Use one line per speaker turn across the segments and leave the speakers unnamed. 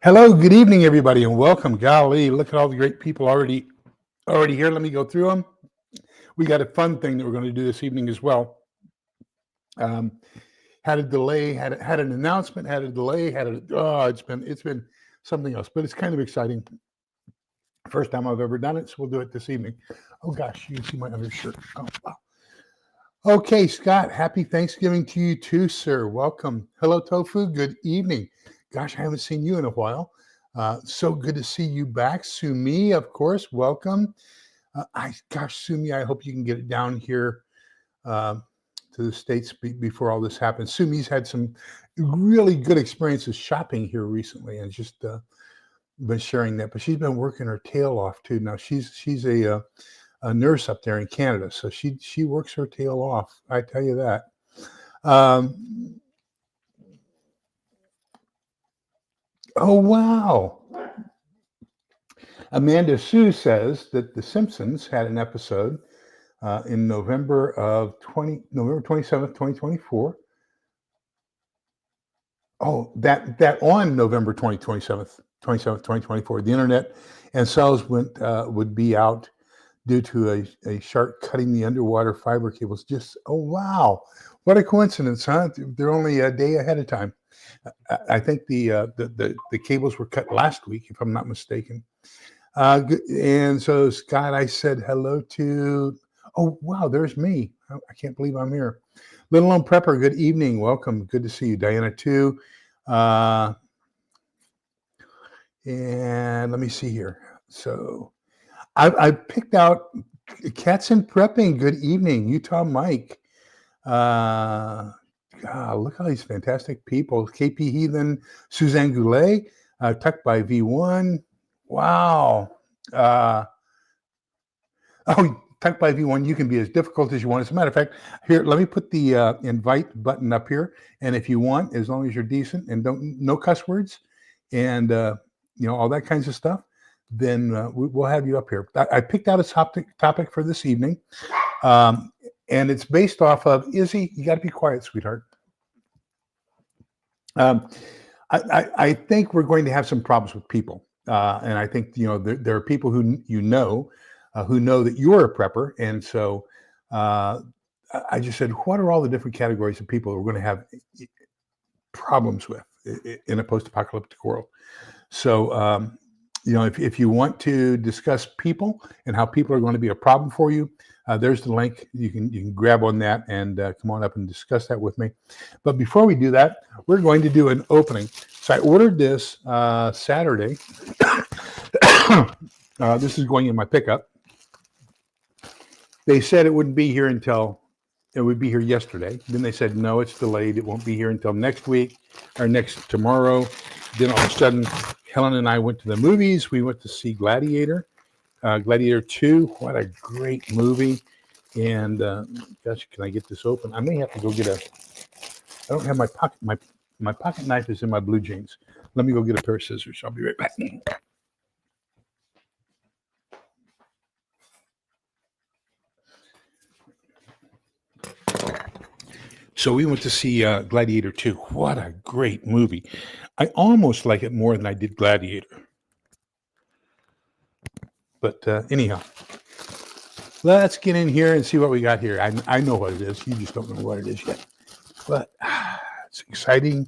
Hello, good evening, everybody, and welcome. Golly, look at all the great people already here. Let me go through them. We got a fun thing that we're going to do this evening as well. Had a delay, had an announcement, had a delay, it's been something else, but it's kind of exciting. First time I've ever done it, so we'll do it this evening. Oh gosh, you can see my undershirt. Oh wow. Okay, Scott, happy Thanksgiving to you too, sir. Welcome. Hello, Tofu. Good evening. Gosh, I haven't seen you in a while. So good to see you back. Sumi, of course, welcome. Sumi, I hope you can get it down here to the States before all this happens. Sumi's had some really good experiences shopping here recently and just been sharing that. But she's been working her tail off too. Now she's a nurse up there in Canada, so she works her tail off. I tell you that. Oh, wow. Amanda Sue says that The Simpsons had an episode in November 27th, 2024. Oh, that on November 27th, 2024, the internet and cells would be out due to a shark cutting the underwater fiber cables. Oh, wow. What a coincidence, huh? They're only a day ahead of time. I think the cables were cut last week, if I'm not mistaken. And so, Scott, I said hello to. Oh, wow, there's me. I can't believe I'm here. Little Known Prepper, good evening. Welcome. Good to see you. Diana, too. And let me see here. So I picked out Cats in Prepping. Good evening. Utah Mike. Look at all these fantastic people. KP Heathen, Suzanne Goulet, Tucked by V1. Wow. Tucked by V1, you can be as difficult as you want. As a matter of fact, here, let me put the invite button up here. And if you want, as long as you're decent and no cuss words and, all that kinds of stuff, then we'll have you up here. I picked out a topic for this evening. And it's based off of, Izzy, you got to be quiet, sweetheart. I think we're going to have some problems with people. And I think, there are people who know that you're a prepper. And so I just said, what are all the different categories of people we're going to have problems with in a post-apocalyptic world? So, if you want to discuss people and how people are going to be a problem for you, there's the link. You can grab on that and come on up and discuss that with me. But before we do that, we're going to do an opening. So I ordered this Saturday. This is going in my pickup. They said it wouldn't be here until it would be here yesterday. Then they said, no, it's delayed. It won't be here until next week or tomorrow. Then all of a sudden, Helen and I went to the movies. We went to see Gladiator 2. What a great movie. And gosh, can I get this open? I may have to go get I don't have my pocket. My pocket knife is in my blue jeans. Let me go get a pair of scissors. I'll be right back. So we went to see Gladiator 2. What a great movie. I almost like it more than I did Gladiator. But anyhow, let's get in here and see what we got here. I know what it is. You just don't know what it is yet. But it's exciting.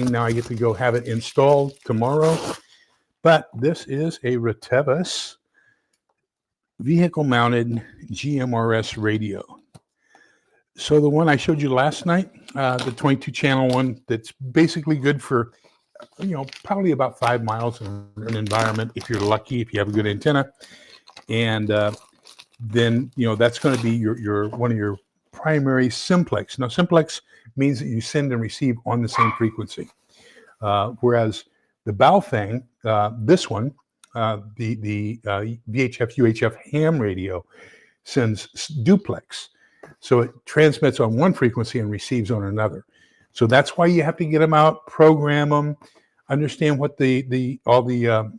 Now I get to go have it installed tomorrow. But this is a Retevis vehicle-mounted GMRS radio. So the one I showed you last night, the 22-channel one, that's basically good for, probably about 5 miles in an environment, if you're lucky, if you have a good antenna. And then, that's going to be your one of your primary simplex. Now, simplex means that you send and receive on the same frequency. Whereas the Baofeng, this one, the VHF, UHF ham radio, sends duplex. So it transmits on one frequency and receives on another. So that's why you have to get them out, program them, understand what all the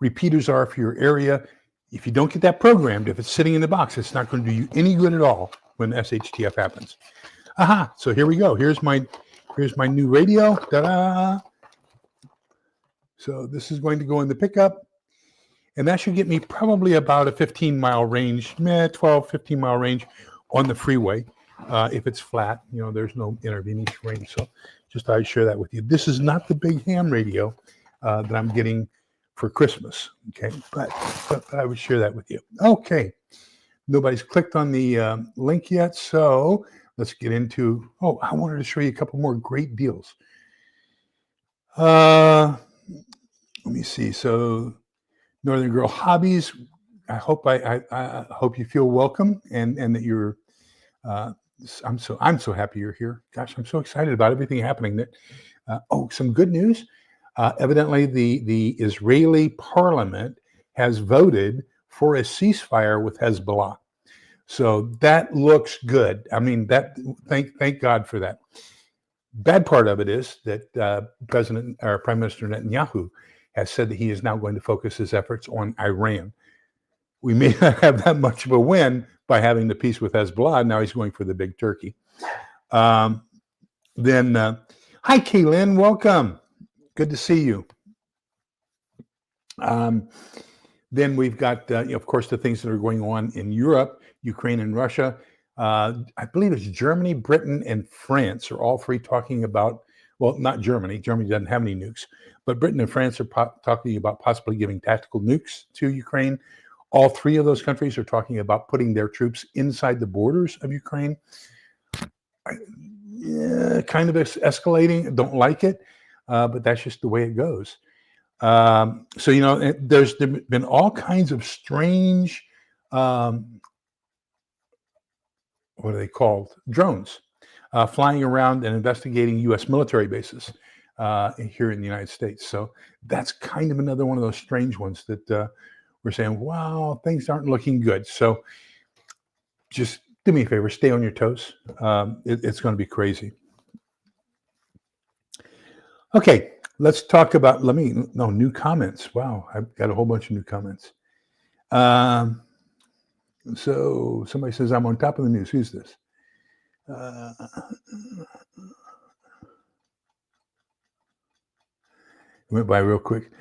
repeaters are for your area. If you don't get that programmed, if it's sitting in the box, it's not going to do you any good at all when SHTF happens. So here we go. Here's my new radio. Ta-da! So this is going to go in the pickup, and that should get me probably about a 15-mile range, 12, 15-mile range on the freeway. If it's flat, there's no intervening terrain. So just thought I'd share that with you. This is not the big ham radio that I'm getting for Christmas. Okay, but I would share that with you. Okay, nobody's clicked on the link yet, so let's get into. Oh, I wanted to show you a couple more great deals. Let me see. So, Northern Girl Hobbies. I hope I hope you feel welcome and that you're. I'm so happy you're here. Gosh, I'm so excited about everything happening. That some good news. Evidently, the Israeli parliament has voted for a ceasefire with Hezbollah. So that looks good. I mean, thank God for that. Bad part of it is that Prime Minister Netanyahu has said that he is now going to focus his efforts on Iran. We may not have that much of a win by having the peace with Hezbollah. Now he's going for the big turkey. Hi, Kaylin, welcome. Good to see you. Then we've got, of course, the things that are going on in Europe, Ukraine and Russia. I believe it's Germany, Britain, and France are all three talking about, well, not Germany. Germany doesn't have any nukes, but Britain and France are talking about possibly giving tactical nukes to Ukraine. All three of those countries are talking about putting their troops inside the borders of Ukraine. Kind of escalating. Don't like it, but that's just the way it goes. So, there's been all kinds of strange, what are they called? Drones flying around and investigating U.S. military bases here in the United States. So that's kind of another one of those strange ones that we're saying, wow, things aren't looking good. So just do me a favor, stay on your toes. It's going to be crazy. Okay, let's talk about, new comments. Wow, I've got a whole bunch of new comments. So somebody says, I'm on top of the news. Who's this? Went by real quick.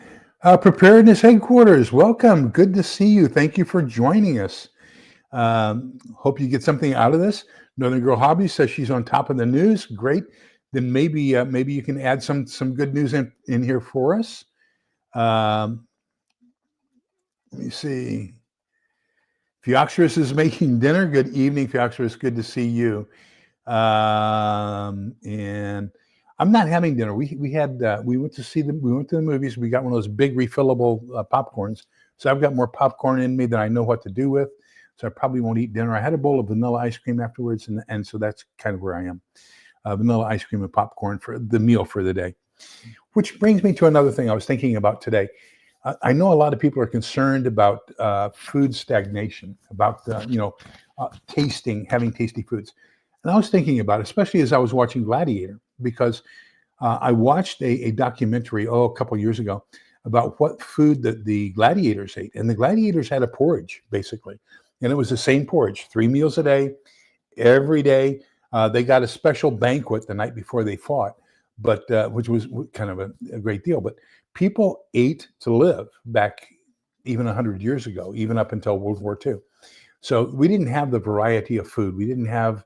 Preparedness Headquarters, welcome. Good to see you. Thank you for joining us. Hope you get something out of this. Northern Girl Hobby says she's on top of the news. Great. Then maybe you can add some good news in here for us. Let me see. Phioxerus is making dinner. Good evening, Phioxerus. Good to see you. And I'm not having dinner. We went to the movies. We got one of those big refillable popcorns. So I've got more popcorn in me than I know what to do with. So I probably won't eat dinner. I had a bowl of vanilla ice cream afterwards, and so that's kind of where I am. Vanilla ice cream and popcorn for the meal for the day. Which brings me to another thing I was thinking about today. I know a lot of people are concerned about food stagnation, about having tasty foods. And I was thinking about it, especially as I was watching Gladiator, because I watched a documentary a couple of years ago about what food that the gladiators ate. And the gladiators had a porridge, basically. And it was the same porridge, 3 meals a day, every day. They got a special banquet the night before they fought, but which was kind of a great deal. But people ate to live back even 100 years ago, even up until World War II. So we didn't have the variety of food. We didn't have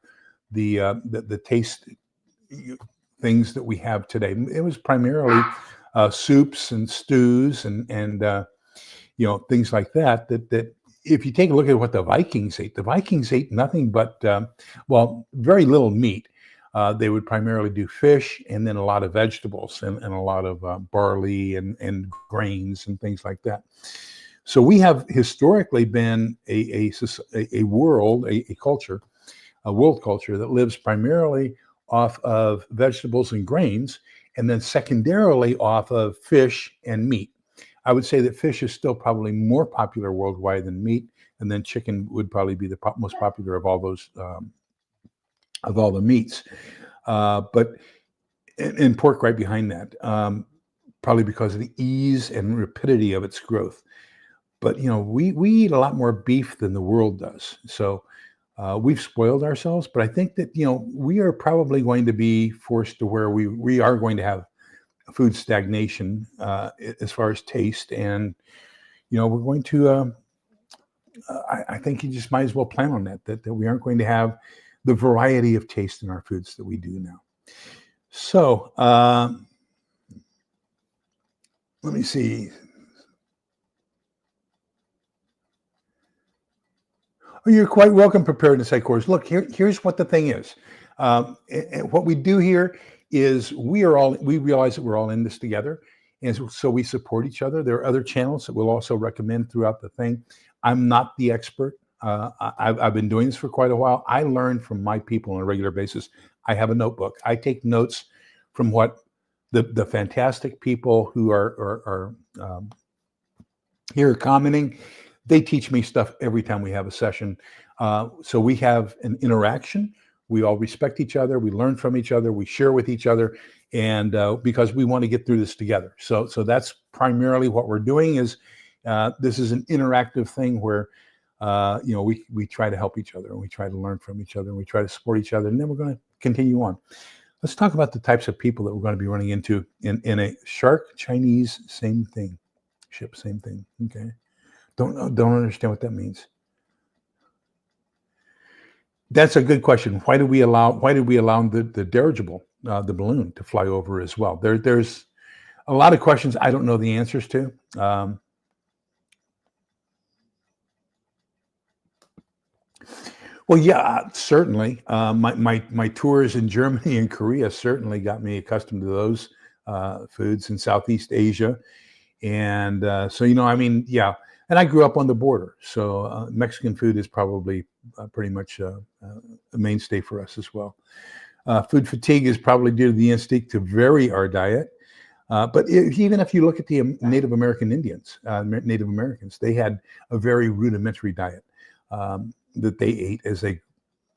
the taste things that we have today. It was primarily soups and stews and things like that. That if you take a look at what the Vikings ate nothing but very little meat. They would primarily do fish and then a lot of vegetables and a lot of barley and grains and things like that. So we have historically been a world culture that lives primarily off of vegetables and grains, and then secondarily off of fish and meat. I would say that fish is still probably more popular worldwide than meat, and then chicken would probably be the most popular of all those of all the meats, but pork right behind that, probably because of the ease and rapidity of its growth. But we eat a lot more beef than the world does, so we've spoiled ourselves. But I think that we are probably going to be forced to where we are going to have food stagnation as far as taste. And, we're going to, I think you just might as well plan on that we aren't going to have the variety of taste in our foods that we do now. So let me see. Oh, you're quite welcome, preparedness course. Look, here's what the thing is. And what we do here is we realize that we're all in this together. And so we support each other. There are other channels that we'll also recommend throughout the thing. I'm not the expert. I've been doing this for quite a while. I learn from my people on a regular basis. I have a notebook. I take notes from what the fantastic people who are here commenting. They teach me stuff every time we have a session. So we have an interaction. We all respect each other. We learn from each other. We share with each other, and because we want to get through this together. So that's primarily what we're doing. Is this is an interactive thing where we try to help each other, and we try to learn from each other, and we try to support each other, and then we're going to continue on. Let's talk about the types of people that we're going to be running into in a Shark Chinese same thing, ship same thing. Okay, don't understand what that means. That's a good question. Why did we allow the dirigible, the balloon, to fly over as well? There's a lot of questions I don't know the answers to. Well, yeah, certainly. My tours in Germany and Korea certainly got me accustomed to those foods in Southeast Asia. And so, yeah. And I grew up on the border. So Mexican food is probably pretty much a mainstay for us as well. Food fatigue is probably due to the instinct to vary our diet. But even if you look at the Native American Indians, Native Americans, they had a very rudimentary diet that they ate as they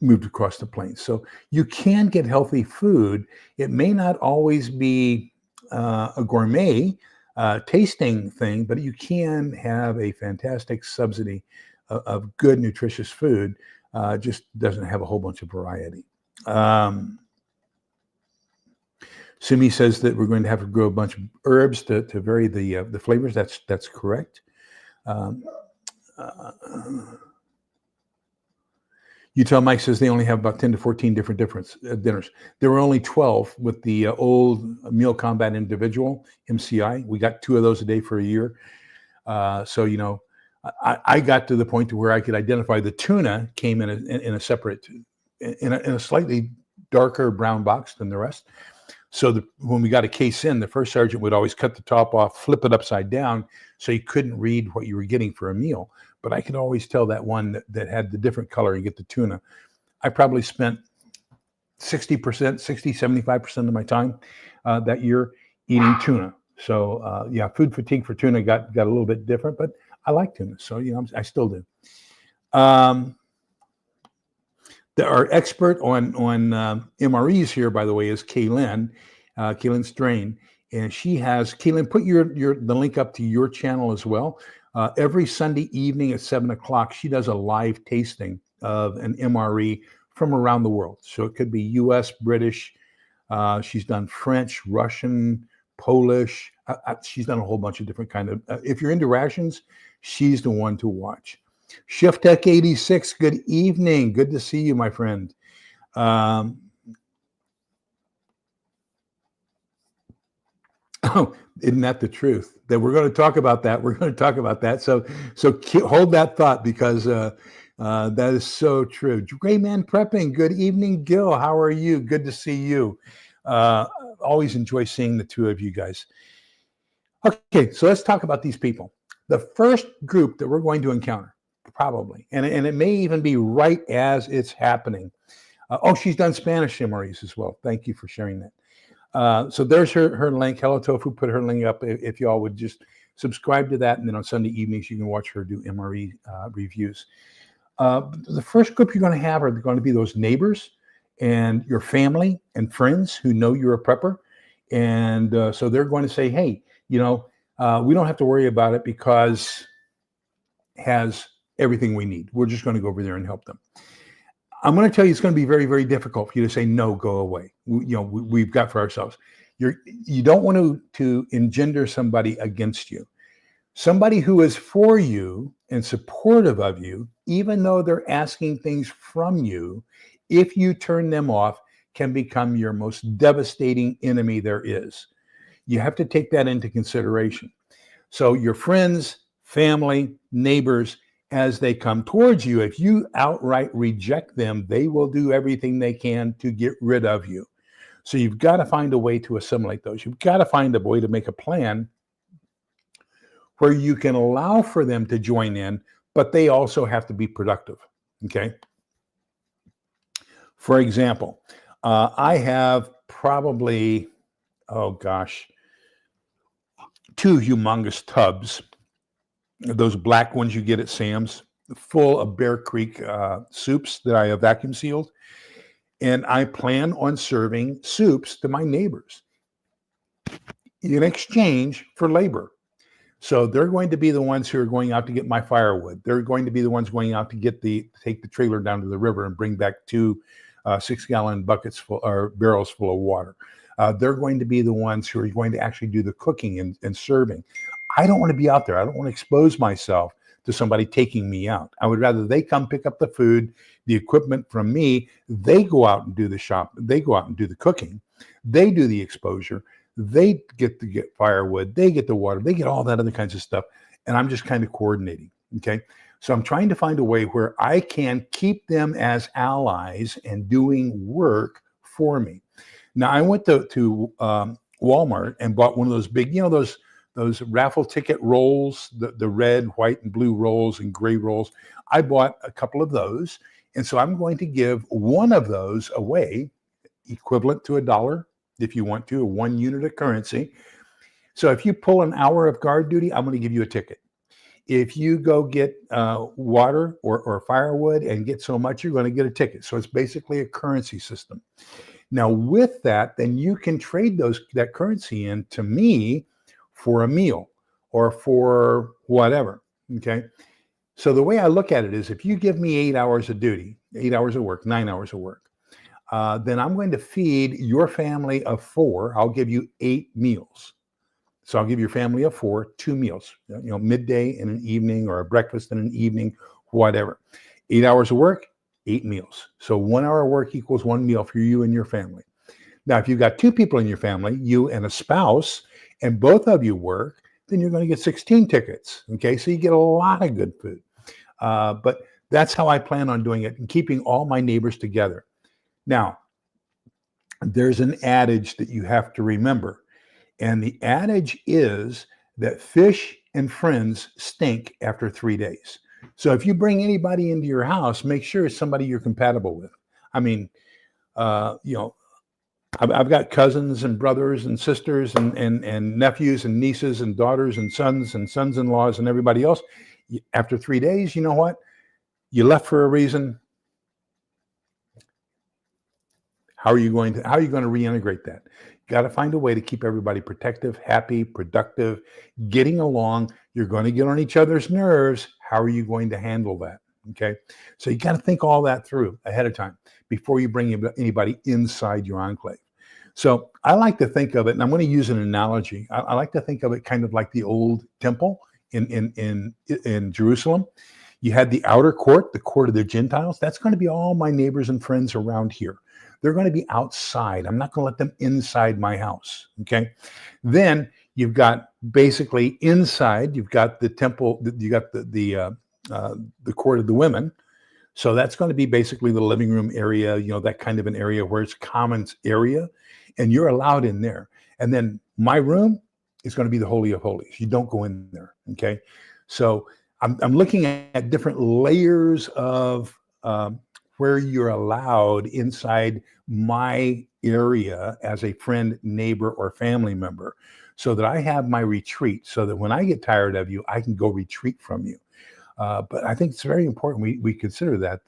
moved across the plains. So you can get healthy food. It may not always be a gourmet tasting thing, but you can have a fantastic subsidy of good, nutritious food. Just doesn't have a whole bunch of variety. Sumi says that we're going to have to grow a bunch of herbs to vary the flavors. That's correct. Utah Mike says they only have about 10 to 14 different dinners. There were only 12 with the old Meal Combat Individual, MCI. We got 2 of those a day for a year. So, I got to the point to where I could identify the tuna came in a separate, in a slightly darker brown box than the rest. So when we got a case in, the first sergeant would always cut the top off, flip it upside down, so you couldn't read what you were getting for a meal. But I could always tell that one that had the different color and get the tuna. I probably spent 75% of my time that year eating tuna. So yeah, food fatigue for tuna got a little bit different, but I like tuna. So, I still do. Our expert on MREs here, by the way, is Kaylin Strain. And she has, Kaylin, put the link up to your channel as well. Every Sunday evening at 7:00, she does a live tasting of an MRE from around the world. So it could be US, British. She's done French, Russian, Polish. She's done a whole bunch of different kind of, if you're into rations, she's the one to watch. Shift Tech 86, good evening. Good to see you, my friend. Oh, isn't that the truth? That we're going to talk about that. We're going to talk about that. So hold that thought, because that is so true. Gray Man Prepping, good evening, Gil. How are you? Good to see you. Always enjoy seeing the two of you guys. Okay, so let's talk about these people. The first group that we're going to encounter, probably, and it may even be right as it's happening. She's done Spanish MREs as well. Thank you for sharing that. So there's her link. Hello Tofu put her link up. If y'all would just subscribe to that, and then on Sunday evenings you can watch her do MRE reviews. The first group you're going to have are going to be those neighbors and your family and friends who know you're a prepper, and so they're going to say, hey, we don't have to worry about it because it has everything we need. We're just going to go over there and help them. I'm going to tell you, it's going to be very, very difficult for you to say, no, go away. We've got for ourselves. You don't want to engender somebody against you. Somebody who is for you and supportive of you, even though they're asking things from you, if you turn them off, can become your most devastating enemy there is. You have to take that into consideration. So your friends, family, neighbors, as they come towards you, if you outright reject them, they will do everything they can to get rid of you. So you've got to find a way to assimilate those. You've got to find a way to make a plan where you can allow for them to join in, but they also have to be productive, okay? For example, I have probably, oh gosh, 2 humongous tubs, those black ones you get at Sam's, full of Bear Creek soups that I have vacuum sealed. And I plan on serving soups to my neighbors in exchange for labor. So they're going to be the ones who are going out to get my firewood. They're going to be the ones going out to take the trailer down to the river and bring back 2 6-gallon buckets full or barrels full of water. They're going to be the ones who are going to actually do the cooking and serving. I don't want to be out there. I don't want to expose myself to somebody taking me out. I would rather they come pick up the food, the equipment from me. They go out and do the shop. They go out and do the cooking. They do the exposure. They get to get firewood. They get the water. They get all that other kinds of stuff. And I'm just kind of coordinating. Okay. So I'm trying to find a way where I can keep them as allies and doing work for me. Now I went to Walmart and bought one of those big, those raffle ticket rolls, the red, white, and blue rolls and gray rolls. I bought a couple of those. And so I'm going to give one of those away, equivalent to $1, if you want to, a 1 unit of currency. So if you pull an hour of guard duty, I'm going to give you a ticket. If you go get water or firewood and get so much, you're going to get a ticket. So it's basically a currency system. Now with that, then you can trade that currency in to me for a meal or for whatever, okay? So the way I look at it is if you give me 8 hours of duty, 8 hours of work, 9 hours of work, then I'm going to feed your family of 4. I'll give you 8 meals. So I'll give your family of 4, 2 meals, midday and an evening or a breakfast and an evening, whatever. 8 hours of work, 8 meals. So 1 hour of work equals 1 meal for you and your family. Now, if you've got 2 people in your family, you and a spouse, and both of you work, then you're going to get 16 tickets. Okay, so you get a lot of good food. But that's how I plan on doing it and keeping all my neighbors together. Now, there's an adage that you have to remember. And the adage is that fish and friends stink after 3 days. So if you bring anybody into your house, make sure it's somebody you're compatible with. I mean, I've got cousins and brothers and sisters and nephews and nieces and daughters and sons-in-laws and everybody else. After 3 days, you know what? You left for a reason. How are you going to reintegrate that? You got to find a way to keep everybody protective, happy, productive, getting along. You're going to get on each other's nerves. How are you going to handle that? Okay. So you got to think all that through ahead of time before you bring anybody inside your enclave. So I like to think of it, and I'm going to use an analogy. I like to think of it kind of like the old temple in Jerusalem. You had the outer court, the court of the Gentiles. That's going to be all my neighbors and friends around here. They're going to be outside. I'm not going to let them inside my house. Okay. Then you've got basically inside, you've got the temple, you got the court of the women. So that's going to be basically the living room area, that kind of an area where it's commons area, and you're allowed in there. And then my room is going to be the Holy of Holies. You don't go in there. Okay. So I'm looking at different layers of where you're allowed inside my area as a friend, neighbor, or family member, so that I have my retreat, so that when I get tired of you, I can go retreat from you. But I think it's very important we consider that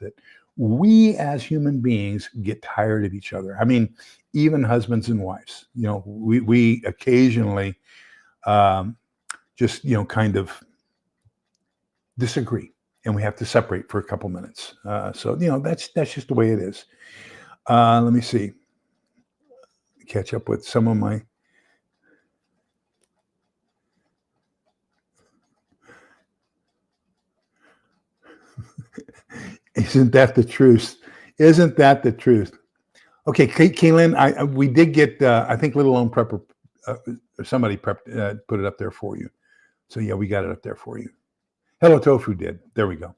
we as human beings get tired of each other. I mean, even husbands and wives, we occasionally just, kind of disagree, and we have to separate for a couple minutes. So, that's just the way it is. Let me see. Catch up with some of my Isn't that the truth? Isn't that the truth? Okay, Kaylin, we did get, I think Little Lone Prepper, somebody put it up there for you. So yeah, we got it up there for you. Hello Tofu did. There we go.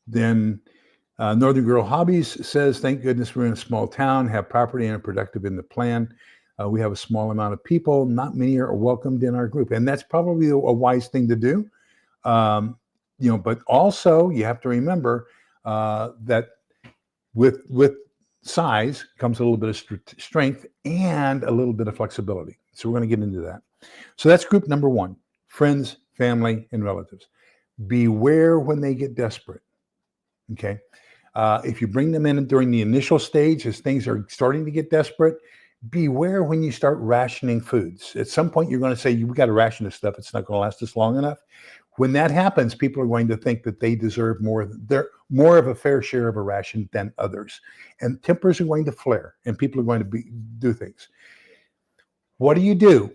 Then Northern Girl Hobbies says, thank goodness we're in a small town, have property and are productive in the plan. We have a small amount of people. Not many are welcomed in our group. And that's probably a wise thing to do. But also you have to remember that with size comes a little bit of strength and a little bit of flexibility. So we're going to get into that. So that's group number one, friends, family, and relatives. Beware when they get desperate. Okay. If you bring them in during the initial stage, as things are starting to get desperate, beware when you start rationing foods. At some point, you're going to say, we got to ration this stuff. It's not going to last us long enough. When that happens, people are going to think that they deserve more. They're more of a fair share of a ration than others. And tempers are going to flare and people are going to do things. What do you do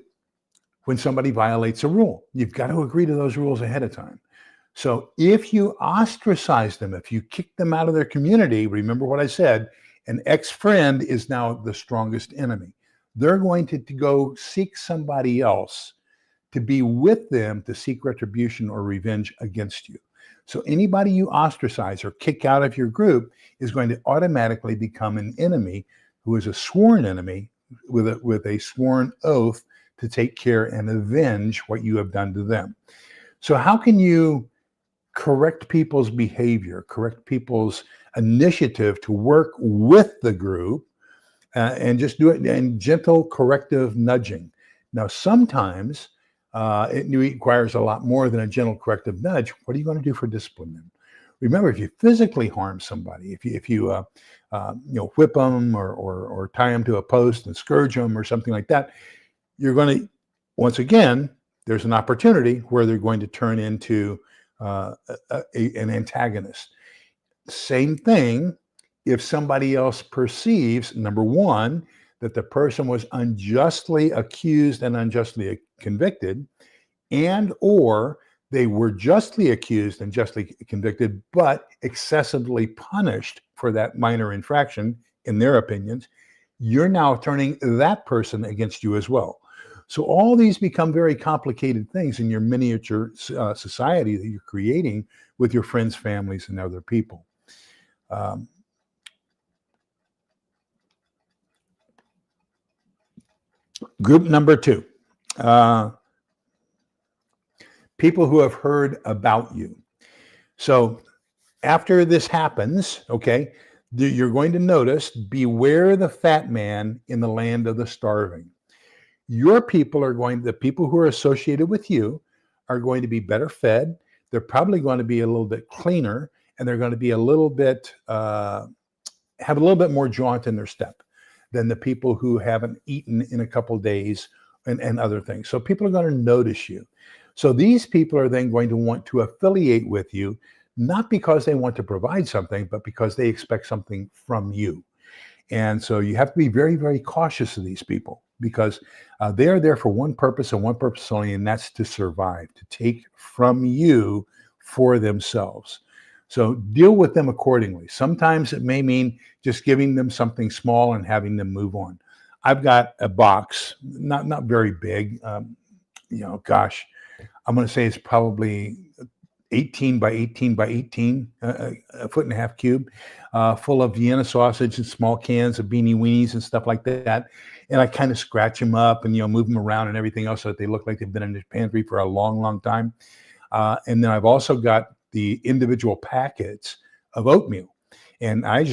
when somebody violates a rule? You've got to agree to those rules ahead of time. So if you ostracize them, if you kick them out of their community, remember what I said, an ex-friend is now the strongest enemy. They're going to go seek somebody else to be with them to seek retribution or revenge against you. So anybody you ostracize or kick out of your group is going to automatically become an enemy who is a sworn enemy with a sworn oath to take care and avenge what you have done to them. So how can you correct people's behavior, correct people's initiative to work with the group and just do it in gentle corrective nudging? Now, sometimes it requires a lot more than a gentle corrective nudge. What are you going to do for discipline then? Remember, if you physically harm somebody, if you whip them or tie them to a post and scourge them or something like that, you're going to, once again, there's an opportunity where they're going to turn into an antagonist. Same thing if somebody else perceives, number one, that the person was unjustly accused and unjustly convicted, and or they were justly accused and justly convicted, but excessively punished for that minor infraction, in their opinions, you're now turning that person against you as well. So all these become very complicated things in your miniature society that you're creating with your friends, families, and other people. Group number two, people who have heard about you. So after this happens, okay, you're going to notice, beware the fat man in the land of the starving. Your people the people who are associated with you are going to be better fed. They're probably going to be a little bit cleaner, and they're going to be a little bit, have a little bit more jaunt in their step than the people who haven't eaten in a couple days and other things. So people are going to notice you. So these people are then going to want to affiliate with you, not because they want to provide something, but because they expect something from you. And so you have to be very, very cautious of these people, because they are there for one purpose and one purpose only, and that's to survive, to take from you for themselves. So deal with them accordingly. Sometimes it may mean just giving them something small and having them move on. I've got a box, not very big. Gosh, I'm going to say it's probably 18 by 18 by 18, a foot and a half cube, full of Vienna sausage and small cans of beanie weenies and stuff like that. And I kind of scratch them up and, move them around and everything else so that they look like they've been in the pantry for a long, long time. And then I've also got the individual packets of oatmeal. And I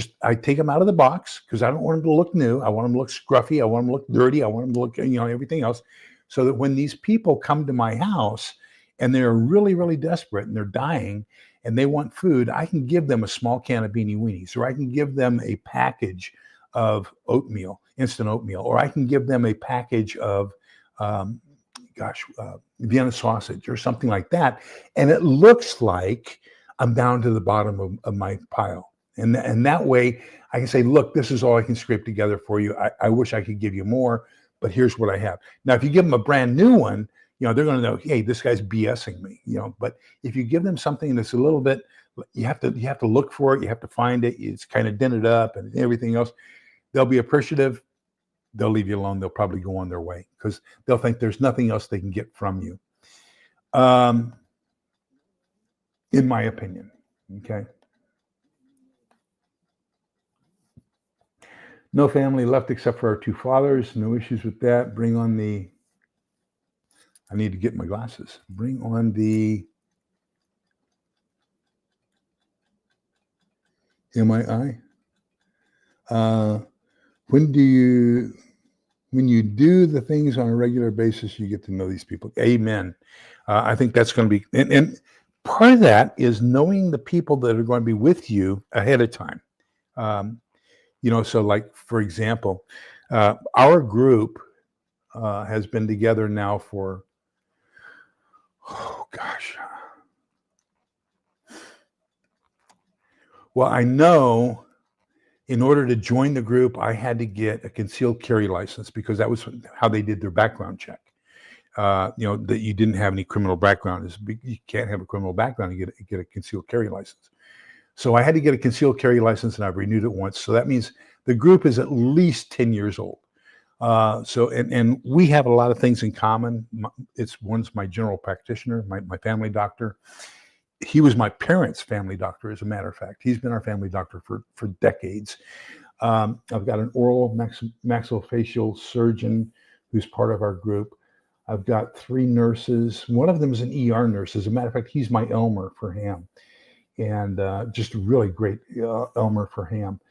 take them out of the box because I don't want them to look new. I want them to look scruffy. I want them to look dirty. I want them to look, everything else. So that when these people come to my house and they're really, really desperate and they're dying and they want food, I can give them a small can of beanie weenies, or I can give them a package of oatmeal, instant oatmeal, or I can give them a package of, Vienna sausage or something like that. And it looks like I'm down to the bottom of my pile. And that way I can say, look, this is all I can scrape together for you. I wish I could give you more, but here's what I have. Now, if you give them a brand new one, they're going to know, hey, this guy's BSing me, but if you give them something that's a little bit, you have to look for it. You have to find it. It's kind of dented up and everything else. They'll be appreciative. They'll leave you alone. They'll probably go on their way because they'll think there's nothing else they can get from you. In my opinion, okay. No family left except for our two fathers. No issues with that. Bring on the, I need to get my glasses. Bring on the MII. When you do the things on a regular basis, you get to know these people. Amen. I think that's going to be, and part of that is knowing the people that are going to be with you ahead of time. So like, for example, our group has been together now for, oh gosh. Well, I know in order to join the group, I had to get a concealed carry license because that was how they did their background check. That you didn't have any criminal background. You can't have a criminal background and get a concealed carry license. So I had to get a concealed carry license, and I've renewed it once. So that means the group is at least 10 years old. And we have a lot of things in common. One's my general practitioner, my family doctor. He was my parents' family doctor, as a matter of fact. He's been our family doctor for decades. I've got an oral maxillofacial surgeon who's part of our group. I've got 3 nurses. One of them is an ER nurse. As a matter of fact, he's my Elmer for Ham. And just really great Elmer for Ham.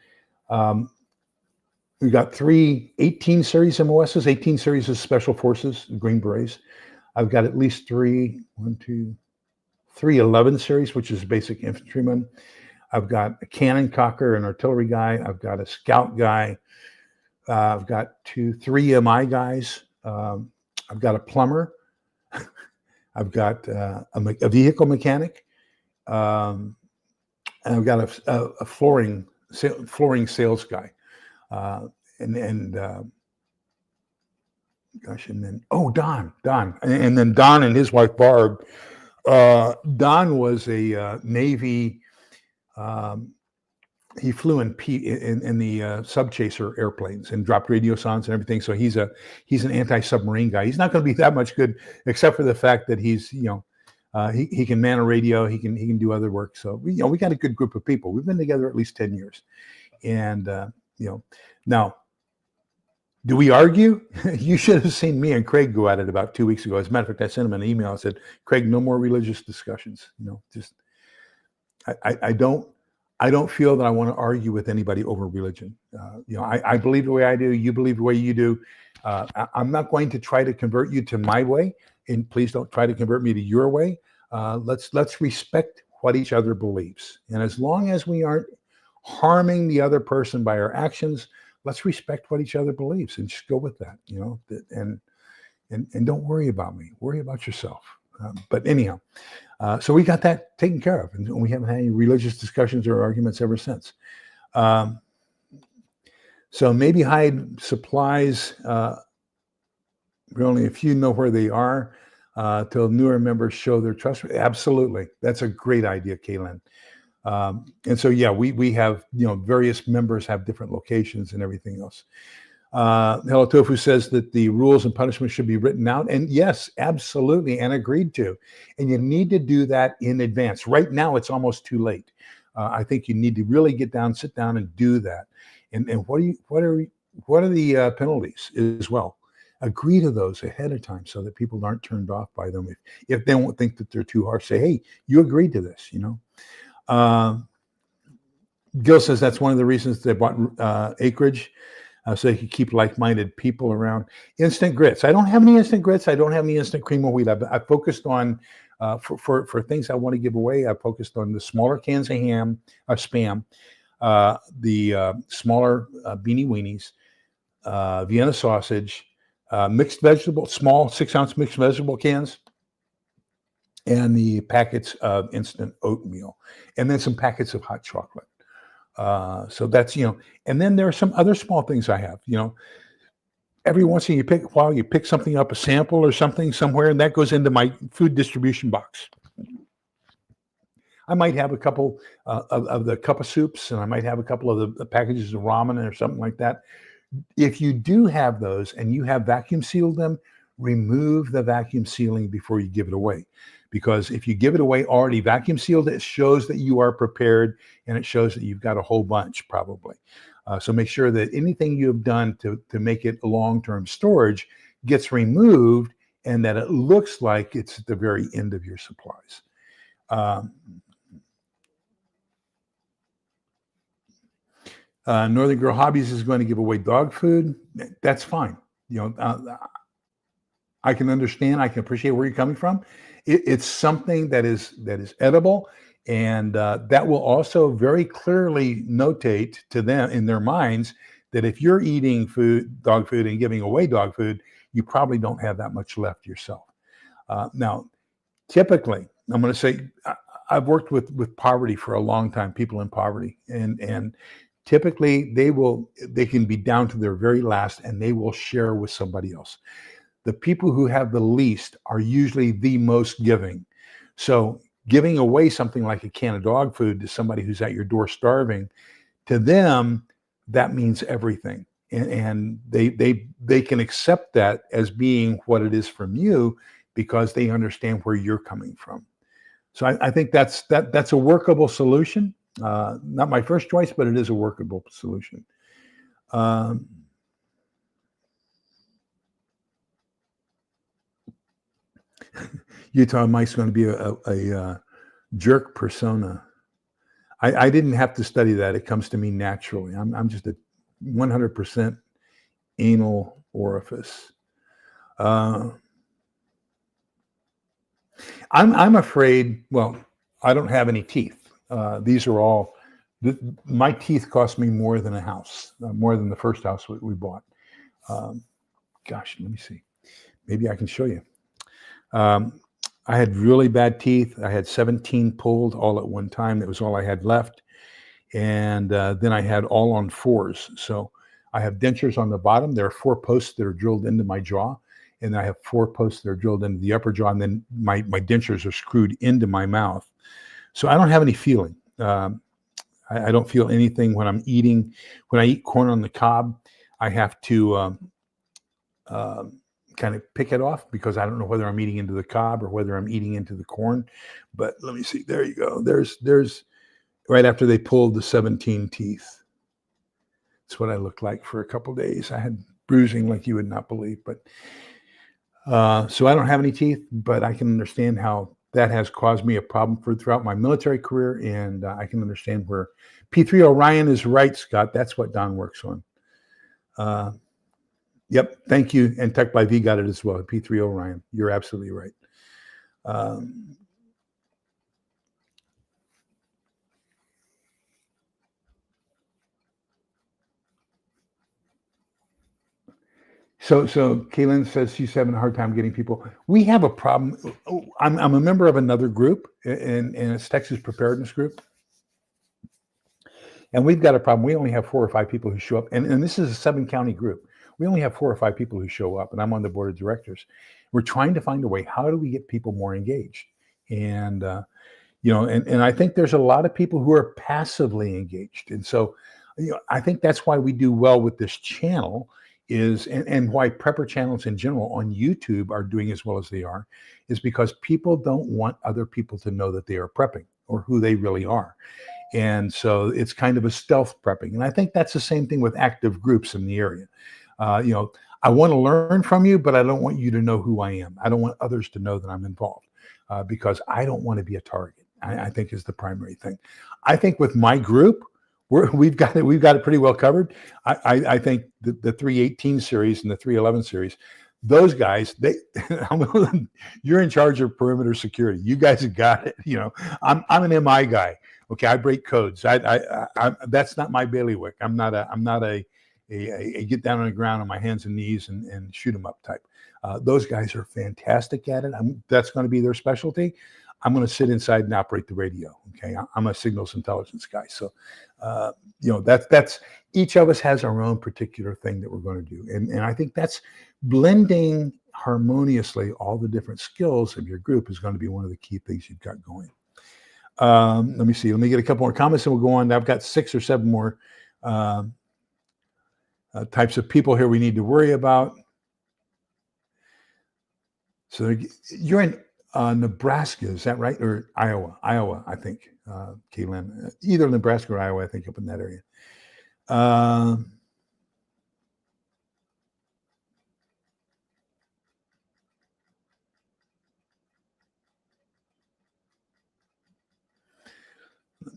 We've got 3 18 series MOSs, 18 series of Special Forces, Green Berets. I've got at least 3 11 series, which is basic infantryman. I've got a cannon cocker, an artillery guy. I've got a scout guy. I've got 3 MI guys. I've got a plumber. I've got a vehicle mechanic. And I've got a flooring sales guy. And then Don, and then Don and his wife Barb. Don was a Navy. He flew in the sub-chaser airplanes and dropped radio sounds and everything. So he's an anti-submarine guy. He's not going to be that much good, except for the fact that he's he can man a radio. He can do other work. So we got a good group of people. We've been together at least 10 years, and now. Do we argue? You should have seen me and Craig go at it about 2 weeks ago. As a matter of fact, I sent him an email. I said, Craig, no more religious discussions. I don't feel that I want to argue with anybody over religion. I believe the way I do. You believe the way you do. I'm not going to try to convert you to my way, and please don't try to convert me to your way. Let's respect what each other believes. And as long as we aren't harming the other person by our actions, let's respect what each other believes and just go with that, and don't worry about me. Worry about yourself. But anyhow, so we got that taken care of, and we haven't had any religious discussions or arguments ever since. So maybe hide supplies. Only a few know where they are till newer members show their trust. Absolutely. That's a great idea, Kaylin. And so, yeah, we have, various members have different locations and everything else. Hello Tofu says that the rules and punishments should be written out. And yes, absolutely. And agreed to. And you need to do that in advance. Right now, it's almost too late. I think you need to really sit down and do that. And what are the penalties as well? Agree to those ahead of time so that people aren't turned off by them. If they won't think that they're too harsh, say, hey, you agreed to this, Gil says that's one of the reasons they bought acreage, so they could keep like-minded people around. Instant grits. I don't have any instant grits. I don't have any instant cream of wheat. I focused on, for things I want to give away, I focused on the smaller cans of ham, or Spam, the smaller beanie weenies, Vienna sausage, mixed vegetable, small 6-ounce mixed vegetable cans, and the packets of instant oatmeal, and then some packets of hot chocolate. So that's, and then there are some other small things I have, every once in a while you pick something up, a sample or something somewhere, and that goes into my food distribution box. I might have a couple of the cup of soups, and I might have a couple of the packages of ramen or something like that. If you do have those and you have vacuum sealed them, remove the vacuum sealing before you give it away. Because if you give it away already vacuum sealed, it shows that you are prepared, and it shows that you've got a whole bunch probably. So make sure that anything you have done to make it long-term storage gets removed, and that it looks like it's at the very end of your supplies. Northern Girl Hobbies is going to give away dog food. That's fine. I can understand. I can appreciate where you're coming from. It's something that is edible, and that will also very clearly notate to them in their minds that if you're eating dog food and giving away dog food, you probably don't have that much left yourself. Now, typically, I'm going to say I've worked with poverty for a long time, people in poverty, and typically they can be down to their very last, and they will share with somebody else. The people who have the least are usually the most giving. So giving away something like a can of dog food to somebody who's at your door starving, to them, that means everything. And they can accept that as being what it is from you, because they understand where you're coming from. So I think that's a workable solution. Not my first choice, but it is a workable solution. Utah Mike's going to be a jerk persona. I didn't have to study that. It comes to me naturally. I'm just a 100% anal orifice. I'm afraid. Well, I don't have any teeth. These are all. My teeth cost me more than a house, more than the first house we bought. Gosh, let me see. Maybe I can show you. I had really bad teeth. I had 17 pulled all at one time. That was all I had left. And then I had all on fours. So I have dentures on the bottom. There are 4 posts that are drilled into my jaw. And I have 4 posts that are drilled into the upper jaw. And then my dentures are screwed into my mouth. So I don't have any feeling. I don't feel anything when I'm eating. When I eat corn on the cob, I have to kind of pick it off, because I don't know whether I'm eating into the cob or whether I'm eating into the corn. But let me see. There you go. There's right after they pulled the 17 teeth. That's what I looked like for a couple of days. I had bruising like you would not believe. But so I don't have any teeth, but I can understand how that has caused me a problem throughout my military career, and I can understand where P3 Orion is right, Scott. That's what Don works on. Yep, thank you. And Tech by V got it as well. P3 Orion, you're absolutely right. So Kaylin says she's having a hard time getting people. We have a problem. I'm a member of another group, and it's Texas Preparedness Group. And we've got a problem. We only have 4 or 5 people who show up. And this is a 7-county group. We only have 4 or 5 people who show up, and I'm on the board of directors. We're trying to find a way. How do we get people more engaged? And, and I think there's a lot of people who are passively engaged. And so, I think that's why we do well with this channel and why prepper channels in general on YouTube are doing as well as they are, is because people don't want other people to know that they are prepping or who they really are. And so it's kind of a stealth prepping. And I think that's the same thing with active groups in the area. I want to learn from you, but I don't want you to know who I am. I don't want others to know that I'm involved because I don't want to be a target, I think is the primary thing. I think with my group, we've got it pretty well covered. I think the 318 series and the 311 series, those guys, you're in charge of perimeter security. You guys have got it. I'm an MI guy. Okay, I break codes. I that's not my bailiwick. I'm not a get down on the ground on my hands and knees and shoot them up type. Those guys are fantastic at it. That's going to be their specialty. I'm going to sit inside and operate the radio. Okay, I'm a signals intelligence guy, so that's each of us has our own particular thing that we're going to do, and I think that's blending harmoniously all the different skills of your group is going to be one of the key things you've got going. Let me see. Let me get a couple more comments and we'll go on. I've got 6 or 7 more types of people here we need to worry about. So you're in Nebraska, is that right? Or Iowa? Iowa, I think, Caitlin. Either Nebraska or Iowa, I think, up in that area.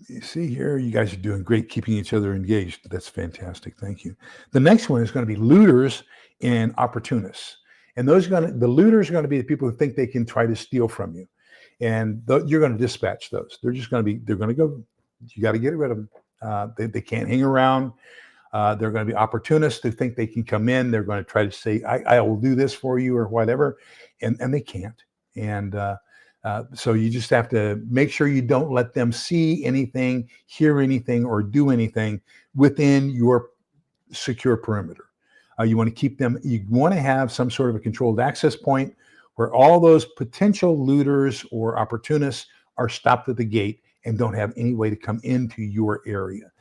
You see here, you guys are doing great, keeping each other engaged. That's fantastic. Thank you. The next one is going to be looters and opportunists. And the looters are going to be the people who think they can try to steal from you. And you're going to dispatch those. They're going to go, you got to get rid of them. They can't hang around. They're going to be opportunists who think they can come in. They're going to try to say, I will do this for you or whatever. And they can't. And so you just have to make sure you don't let them see anything, hear anything, or do anything within your secure perimeter. You want to keep them, you want to have some sort of a controlled access point where all those potential looters or opportunists are stopped at the gate and don't have any way to come into your area.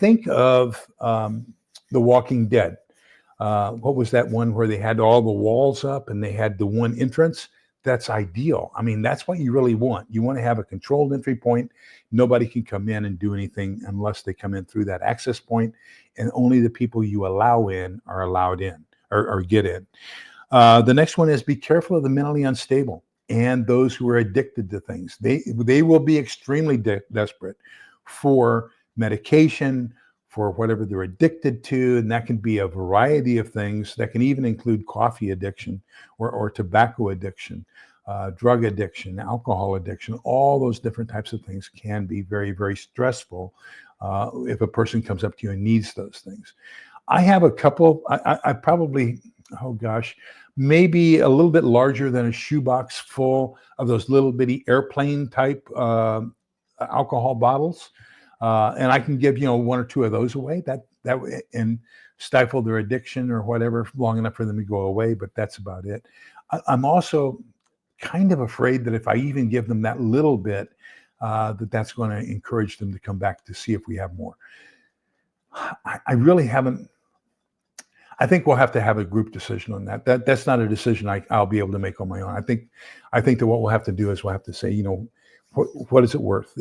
Think of The Walking Dead. What was that one where they had all the walls up and they had the one entrance? That's ideal. I mean, that's what you really want. You want to have a controlled entry point. Nobody can come in and do anything unless they come in through that access point, and only the people you allow in are allowed in or get in. The next one is be careful of the mentally unstable and those who are addicted to things. They will be extremely desperate for medication, for whatever they're addicted to, and that can be a variety of things. That can even include coffee addiction or tobacco addiction, drug addiction, alcohol addiction. All those different types of things can be very, very stressful if a person comes up to you and needs those things. I have a couple, I probably, maybe a little bit larger than a shoebox full of those little bitty airplane type alcohol bottles. And I can give, 1 or 2 of those away that and stifle their addiction or whatever long enough for them to go away. But that's about it. I'm also kind of afraid that if I even give them that little bit, that's going to encourage them to come back to see if we have more. I really haven't. I think we'll have to have a group decision on that. That's not a decision I'll be able to make on my own. I think that what we'll have to do is we'll have to say, what is it worth?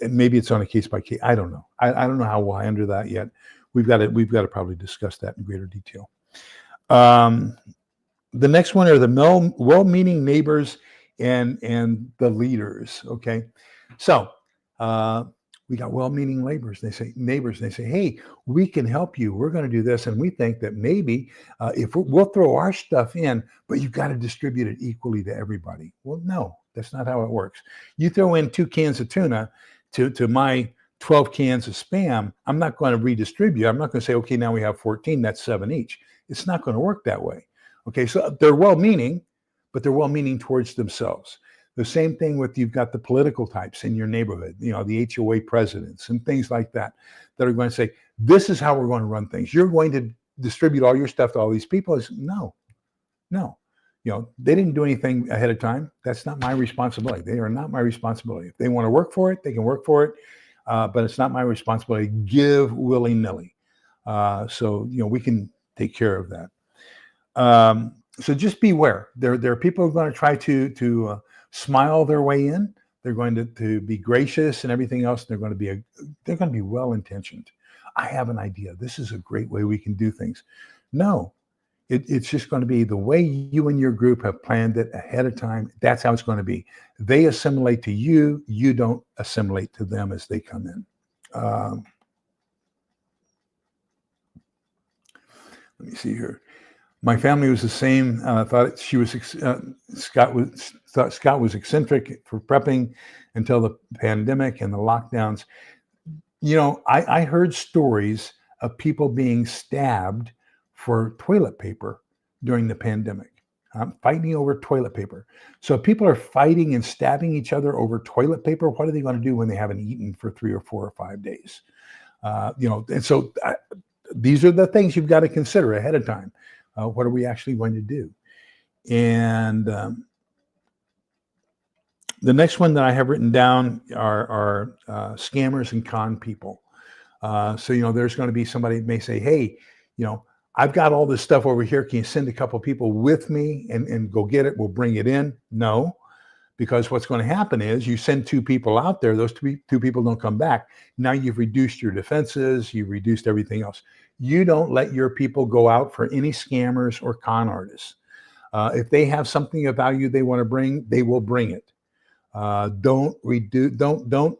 And maybe it's on a case by case. I don't know. I don't know how we'll handle that yet. We've got to probably discuss that in greater detail. The next one are the well-meaning neighbors and the leaders. Okay, so we got well-meaning neighbors. They say, hey, we can help you. We're going to do this, and we think that maybe if we'll throw our stuff in, but you've got to distribute it equally to everybody. Well, no. That's not how it works. You throw in 2 cans of tuna to my 12 cans of Spam, I'm not going to redistribute. I'm not going to say, okay, now we have 14, that's 7 each. It's not going to work that way. Okay, so they're well-meaning, but they're well-meaning towards themselves. The same thing with you've got the political types in your neighborhood, the HOA presidents and things like that are going to say, this is how we're going to run things. You're going to distribute all your stuff to all these people. No. They didn't do anything ahead of time. That's not my responsibility. They are not my responsibility. If they want to work for it, they can work for it. But it's not my responsibility to give willy-nilly. So we can take care of that. So just beware. There are people who are going to try to smile their way in. They're going to be gracious and everything else. They're going to be well-intentioned. I have an idea. This is a great way we can do things. No. It's just going to be the way you and your group have planned it ahead of time. That's how it's going to be. They assimilate to you. You don't assimilate to them as they come in. Let me see here. My family was the same. Thought Scott was eccentric for prepping until the pandemic and the lockdowns. I heard stories of people being stabbed for toilet paper during the pandemic. Fighting over toilet paper. So if people are fighting and stabbing each other over toilet paper, what are they going to do when they haven't eaten for 3 or 4 or 5 days? And so these are the things you've got to consider ahead of time. What are we actually going to do? And the next one that I have written down are scammers and con people. So, there's going to be somebody who may say, hey, I've got all this stuff over here. Can you send a couple people with me and go get it? We'll bring it in. No, because what's going to happen is you send 2 people out there. Those two people don't come back. Now you've reduced your defenses. You've reduced everything else. You don't let your people go out for any scammers or con artists. If they have something of value they want to bring, they will bring it. Don't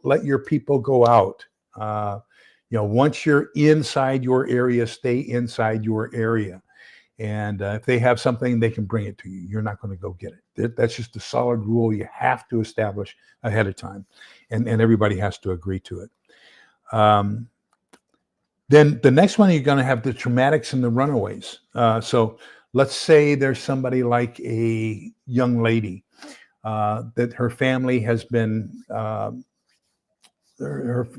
let your people go out. Once you're inside your area, stay inside your area. And if they have something, they can bring it to you. You're not going to go get it. That's just a solid rule you have to establish ahead of time. And everybody has to agree to it. Then the next one, you're going to have the traumatics and the runaways. So let's say there's somebody like a young lady that her family has been,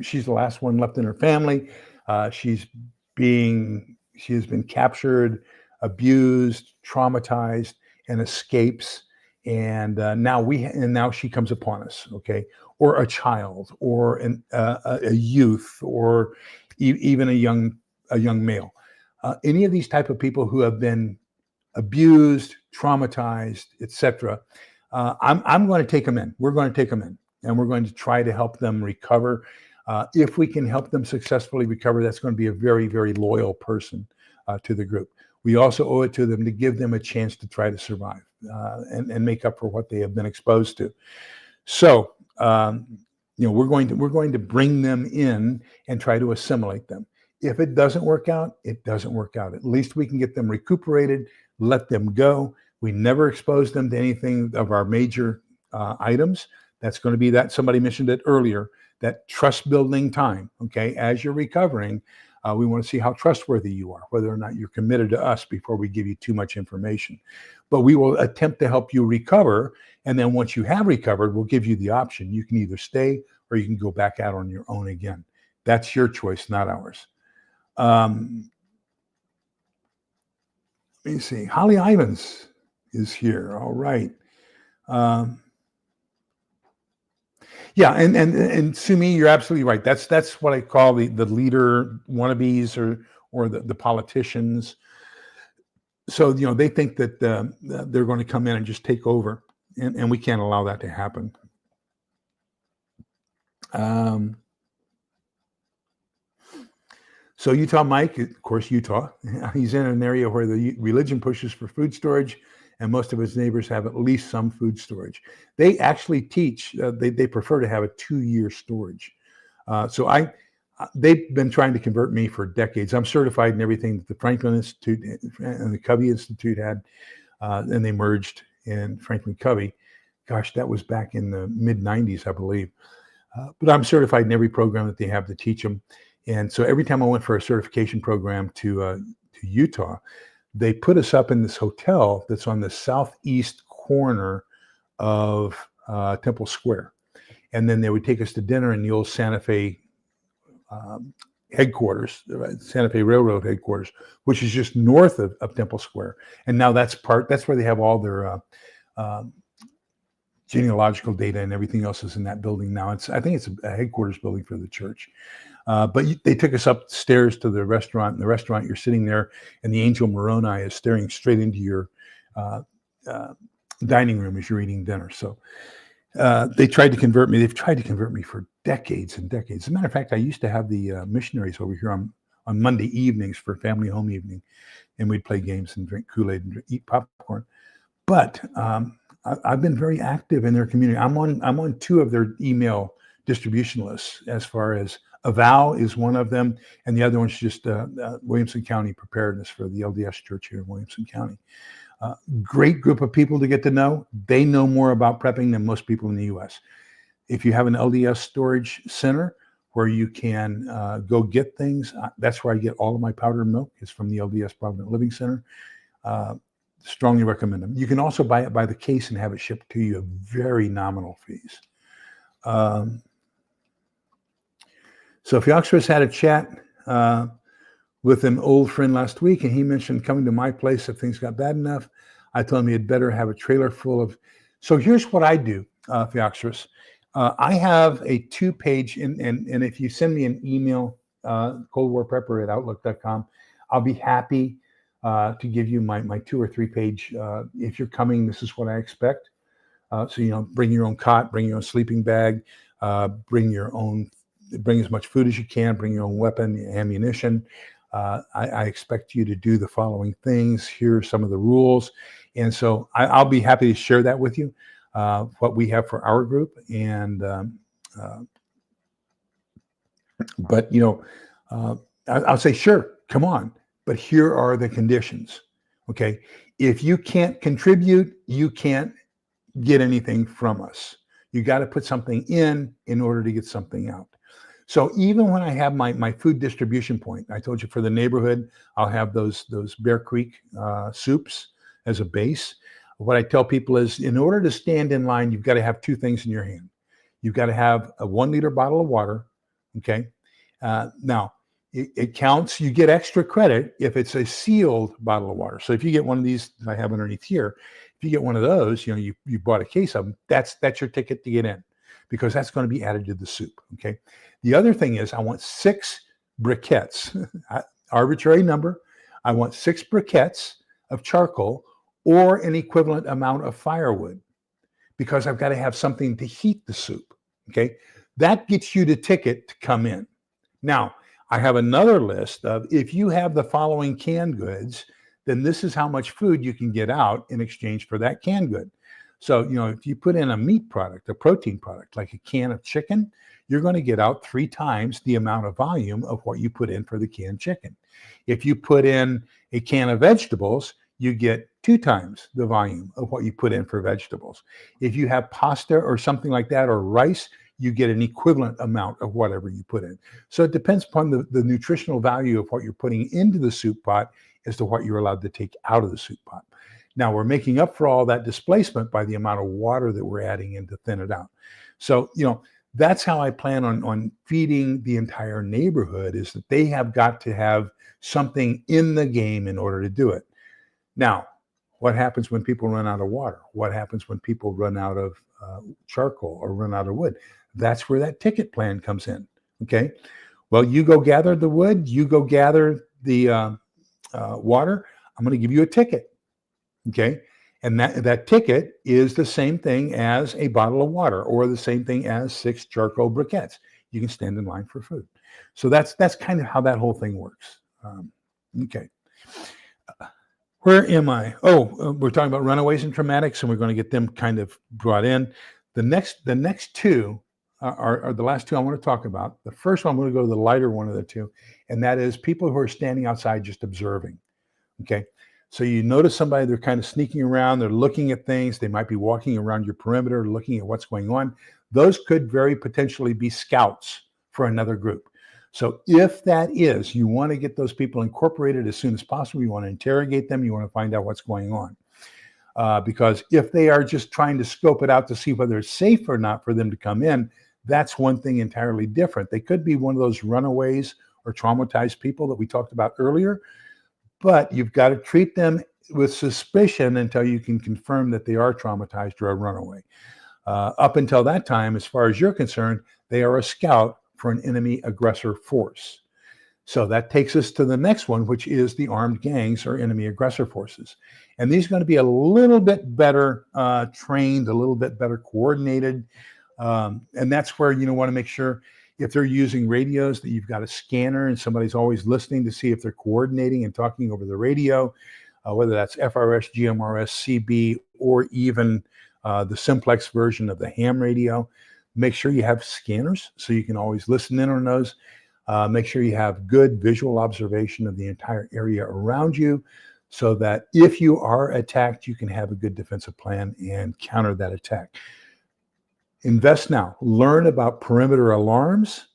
she's the last one left in her family. She has been captured, abused, traumatized, and escapes. And now she comes upon us, okay? Or a child, or a youth, or even a young male. Any of these type of people who have been abused, traumatized, etc. I'm going to take them in. We're going to take them in, and we're going to try to help them recover. If we can help them successfully recover, that's going to be a very, very loyal person to the group. We also owe it to them to give them a chance to try to survive and make up for what they have been exposed to. So, we're going to bring them in and try to assimilate them. If it doesn't work out, it doesn't work out. At least we can get them recuperated, let them go. We never expose them to anything of our major items. That's going to be that, somebody mentioned it earlier, that trust building time, okay? As you're recovering, we want to see how trustworthy you are, whether or not you're committed to us before we give you too much information. But we will attempt to help you recover. And then once you have recovered, we'll give you the option. You can either stay or you can go back out on your own again. That's your choice, not ours. Let me see. Holly Ivans is here. All right. Yeah, and Sumi, you're absolutely right. That's what I call the leader wannabes or the politicians. So they think that they're going to come in and just take over, and we can't allow that to happen. So Utah Mike, of course, Utah. He's in an area where the religion pushes for food storage, and most of his neighbors have at least some food storage. They actually teach, they prefer to have a 2-year storage. So they've been trying to convert me for decades. I'm certified in everything that the Franklin Institute and the Covey Institute had, and they merged in Franklin Covey. Gosh, that was back in the mid-90s, I believe. But I'm certified in every program that they have to teach them. And so every time I went for a certification program to Utah, they put us up in this hotel that's on the southeast corner of Temple Square. And then they would take us to dinner in the old Santa Fe headquarters, Santa Fe Railroad headquarters, which is just north of Temple Square. And now that's where they have all their genealogical data and everything else is in that building now. I think it's a headquarters building for the church. But they took us upstairs to the restaurant. In the restaurant, you're sitting there, and the angel Moroni is staring straight into your dining room as you're eating dinner. So they tried to convert me. They've tried to convert me for decades and decades. As a matter of fact, I used to have the missionaries over here on Monday evenings for family home evening, and we'd play games and drink Kool-Aid and eat popcorn. But I've been very active in their community. I'm on 2 of their email distribution lists, as far as Avow is one of them, and the other one's just Williamson County Preparedness for the LDS Church here in Williamson County. Great group of people to get to know. They know more about prepping than most people in the U.S. If you have an LDS storage center where you can go get things, that's where I get all of my powdered milk, is from the LDS Provident Living Center. Strongly recommend them. You can also buy it by the case and have it shipped to you at very nominal fees. So Phioxerus had a chat with an old friend last week, and he mentioned coming to my place if things got bad enough. I told him he had better have a trailer full of. So here's what I do, Phioxerus. I have a 2-page, and if you send me an email, coldwarprepper@outlook.com, I'll be happy to give you my 2 or 3 page. If you're coming, this is what I expect. So bring your own cot, bring your own sleeping bag, bring as much food as you can, bring your own weapon, ammunition. I expect you to do the following things. Here are some of the rules. And so I'll be happy to share that with you, what we have for our group. And, but, I'll say, sure, come on. But here are the conditions. Okay. If you can't contribute, you can't get anything from us. You got to put something in order to get something out. So even when I have my food distribution point, I told you for the neighborhood, I'll have those Bear Creek soups as a base. What I tell people is, in order to stand in line, you've got to have 2 things in your hand. You've got to have a 1-liter bottle of water. Okay. Now it counts. You get extra credit if it's a sealed bottle of water. So if you get one of these I have underneath here, if you get one of those, you bought a case of them, that's your ticket to get in, because that's going to be added to the soup. Okay. The other thing is, I want 6 briquettes, arbitrary number. I want 6 briquettes of charcoal or an equivalent amount of firewood, because I've got to have something to heat the soup. Okay. That gets you the ticket to come in. Now, I have another list of, if you have the following canned goods, then this is how much food you can get out in exchange for that canned good. So, if you put in a meat product, a protein product, like a can of chicken, you're going to get out 3 times the amount of volume of what you put in for the canned chicken. If you put in a can of vegetables, you get 2 times the volume of what you put in for vegetables. If you have pasta or something like that, or rice, you get an equivalent amount of whatever you put in. So it depends upon the nutritional value of what you're putting into the soup pot as to what you're allowed to take out of the soup pot. Now, we're making up for all that displacement by the amount of water that we're adding in to thin it out. So, that's how I plan on feeding the entire neighborhood, is that they have got to have something in the game in order to do it. Now, what happens when people run out of water? What happens when people run out of charcoal or run out of wood? That's where that ticket plan comes in. Okay. Well, you go gather the wood, you go gather the water. I'm going to give you a ticket. Okay. And that ticket is the same thing as a bottle of water, or the same thing as 6 charcoal briquettes. You can stand in line for food. So that's kind of how that whole thing works. Okay. Where am I? Oh, we're talking about runaways and traumatics, and we're going to get them kind of brought in. The next 2 are the last 2 I want to talk about. The first one, I'm going to go to the lighter one of the 2, and that is people who are standing outside just observing. Okay. So you notice somebody, they're kind of sneaking around, they're looking at things, they might be walking around your perimeter, looking at what's going on. Those could very potentially be scouts for another group. So if that is, you want to get those people incorporated as soon as possible. You want to interrogate them. You want to find out what's going on. Because if they are just trying to scope it out to see whether it's safe or not for them to come in, that's one thing entirely different. They could be one of those runaways or traumatized people that we talked about earlier, but you've got to treat them with suspicion until you can confirm that they are traumatized or a runaway. Up until that time, as far as you're concerned, they are a scout for an enemy aggressor force. So that takes us to the next one, which is the armed gangs or enemy aggressor forces. And these are going to be a little bit better trained, a little bit better coordinated. And that's where you want to make sure, if they're using radios, that you've got a scanner and somebody's always listening to see if they're coordinating and talking over the radio, whether that's FRS, GMRS, CB, or even the simplex version of the ham radio. Make sure you have scanners so you can always listen in on those. Make sure you have good visual observation of the entire area around you, so that if you are attacked, you can have a good defensive plan and counter that attack. Invest now. Learn about perimeter alarms,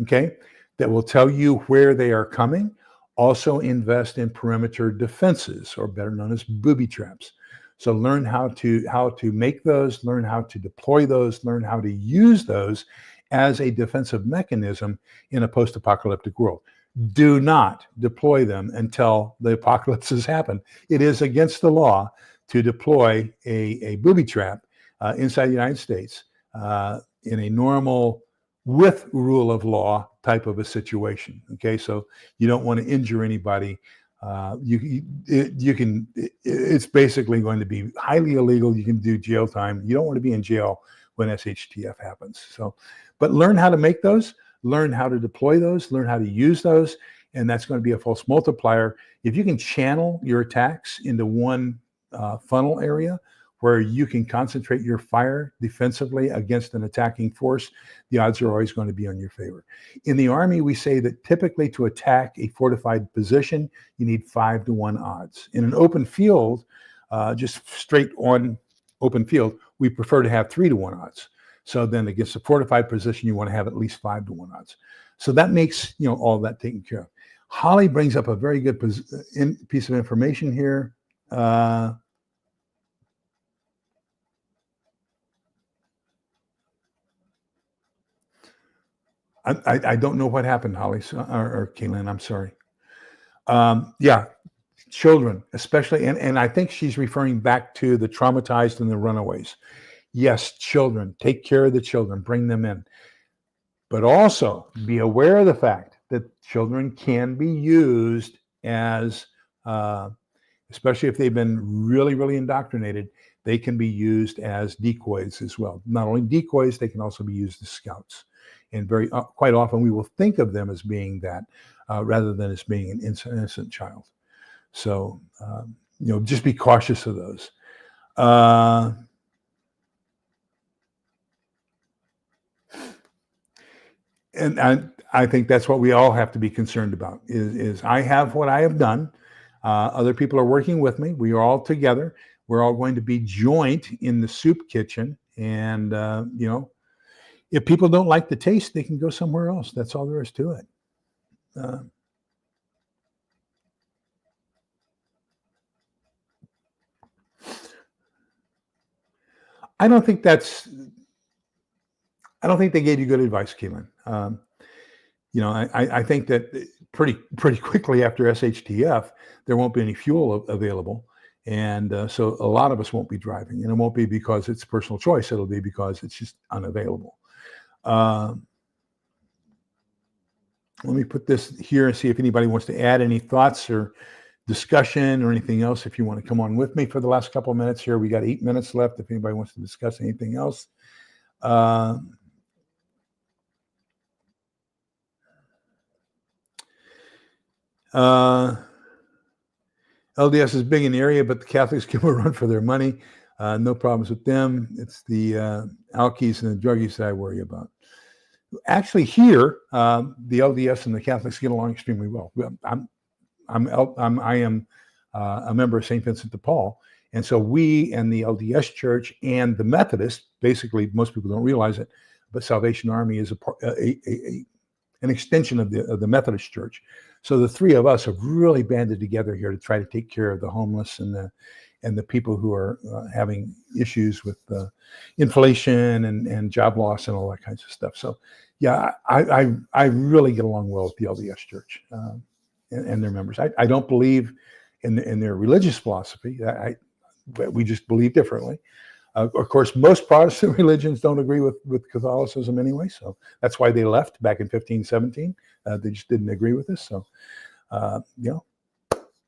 okay, that will tell you where they are coming. Also invest in perimeter defenses, or better known as booby traps. So learn how to make those, learn how to deploy those, learn how to use those as a defensive mechanism in a post-apocalyptic world. Do not deploy them until the apocalypse has happened. It is against the law to deploy a booby trap inside the United States in a normal, with rule of law type of a situation. Okay, so you don't want to injure anybody. It's basically going to be highly illegal. You can do jail time. You don't want to be in jail when SHTF happens. So, but learn how to make those, learn how to deploy those, learn how to use those, and that's going to be a false multiplier. If you can channel your attacks into one funnel area where you can concentrate your fire defensively against an attacking force, the odds are always going to be on your favor. In the Army, we say that typically to attack a fortified position, you need 5-to-1 odds. In an open field, just straight on open field, we prefer to have 3-to-1 odds. So then against a fortified position, you want to have at least 5-to-1 odds. So that makes, all that taken care of. Holly brings up a very good piece of information here. I don't know what happened, Holly, or Kaylin, I'm sorry. Yeah, children, especially, and I think she's referring back to the traumatized and the runaways. Yes, children, take care of the children, bring them in. But also be aware of the fact that children can be used as, especially if they've been really, really indoctrinated, they can be used as decoys as well. Not only decoys, they can also be used as scouts. And quite often we will think of them as being that rather than as being an innocent child. So, just be cautious of those. And I think that's what we all have to be concerned about is I have what I have done. Other people are working with me. We are all together. We're all going to be joint in the soup kitchen. And, if people don't like the taste, they can go somewhere else. That's all there is to it. I don't think they gave you good advice, Keelan. I think that pretty quickly after SHTF, there won't be any fuel available. And so a lot of us won't be driving, and it won't be because it's personal choice. It'll be because it's just unavailable. Let me put this here and see if anybody wants to add any thoughts or discussion or anything else. If you want to come on with me for the last couple of minutes here, we got 8 minutes left. If anybody wants to discuss anything else. LDS is big in the area, but the Catholics give a run for their money. No problems with them. It's the alkies and the druggies that I worry about. Actually, here the LDS and the Catholics get along extremely well. I am a member of St. Vincent de Paul, and so we and the LDS Church and the Methodist, basically, most people don't realize it, but Salvation Army is an extension of the Methodist Church. So the three of us have really banded together here to try to take care of the homeless and the people who are having issues with inflation and job loss and all that kinds of stuff. So, yeah, I really get along well with the LDS Church and their members. I don't believe in their religious philosophy. We just believe differently. Of course, most Protestant religions don't agree with Catholicism anyway, so that's why they left back in 1517. They just didn't agree with us. So,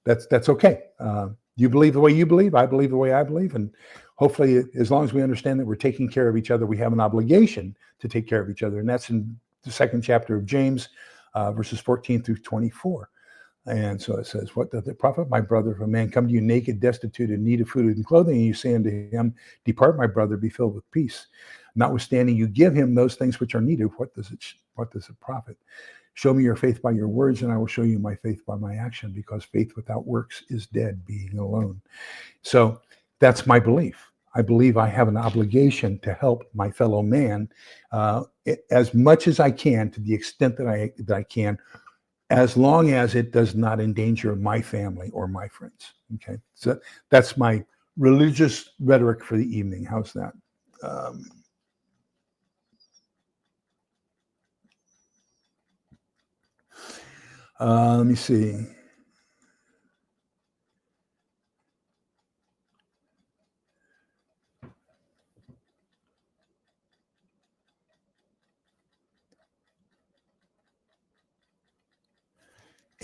that's okay. You believe the way you believe, I believe the way I believe, and hopefully, as long as we understand that we're taking care of each other, we have an obligation to take care of each other, and that's in the second chapter of James, verses 14 through 24. And so it says, "What doth it profit, my brother, if a man come to you naked, destitute, in need of food and clothing, and you say unto him, Depart, my brother, be filled with peace. Notwithstanding, you give him those things which are needed. What does it profit? Show me your faith by your words, and I will show you my faith by my action, because faith without works is dead, being alone." So that's my belief. I believe I have an obligation to help my fellow man as much as I can, to the extent that I can, as long as it does not endanger my family or my friends. Okay, so that's my religious rhetoric for the evening. How's that? Let me see.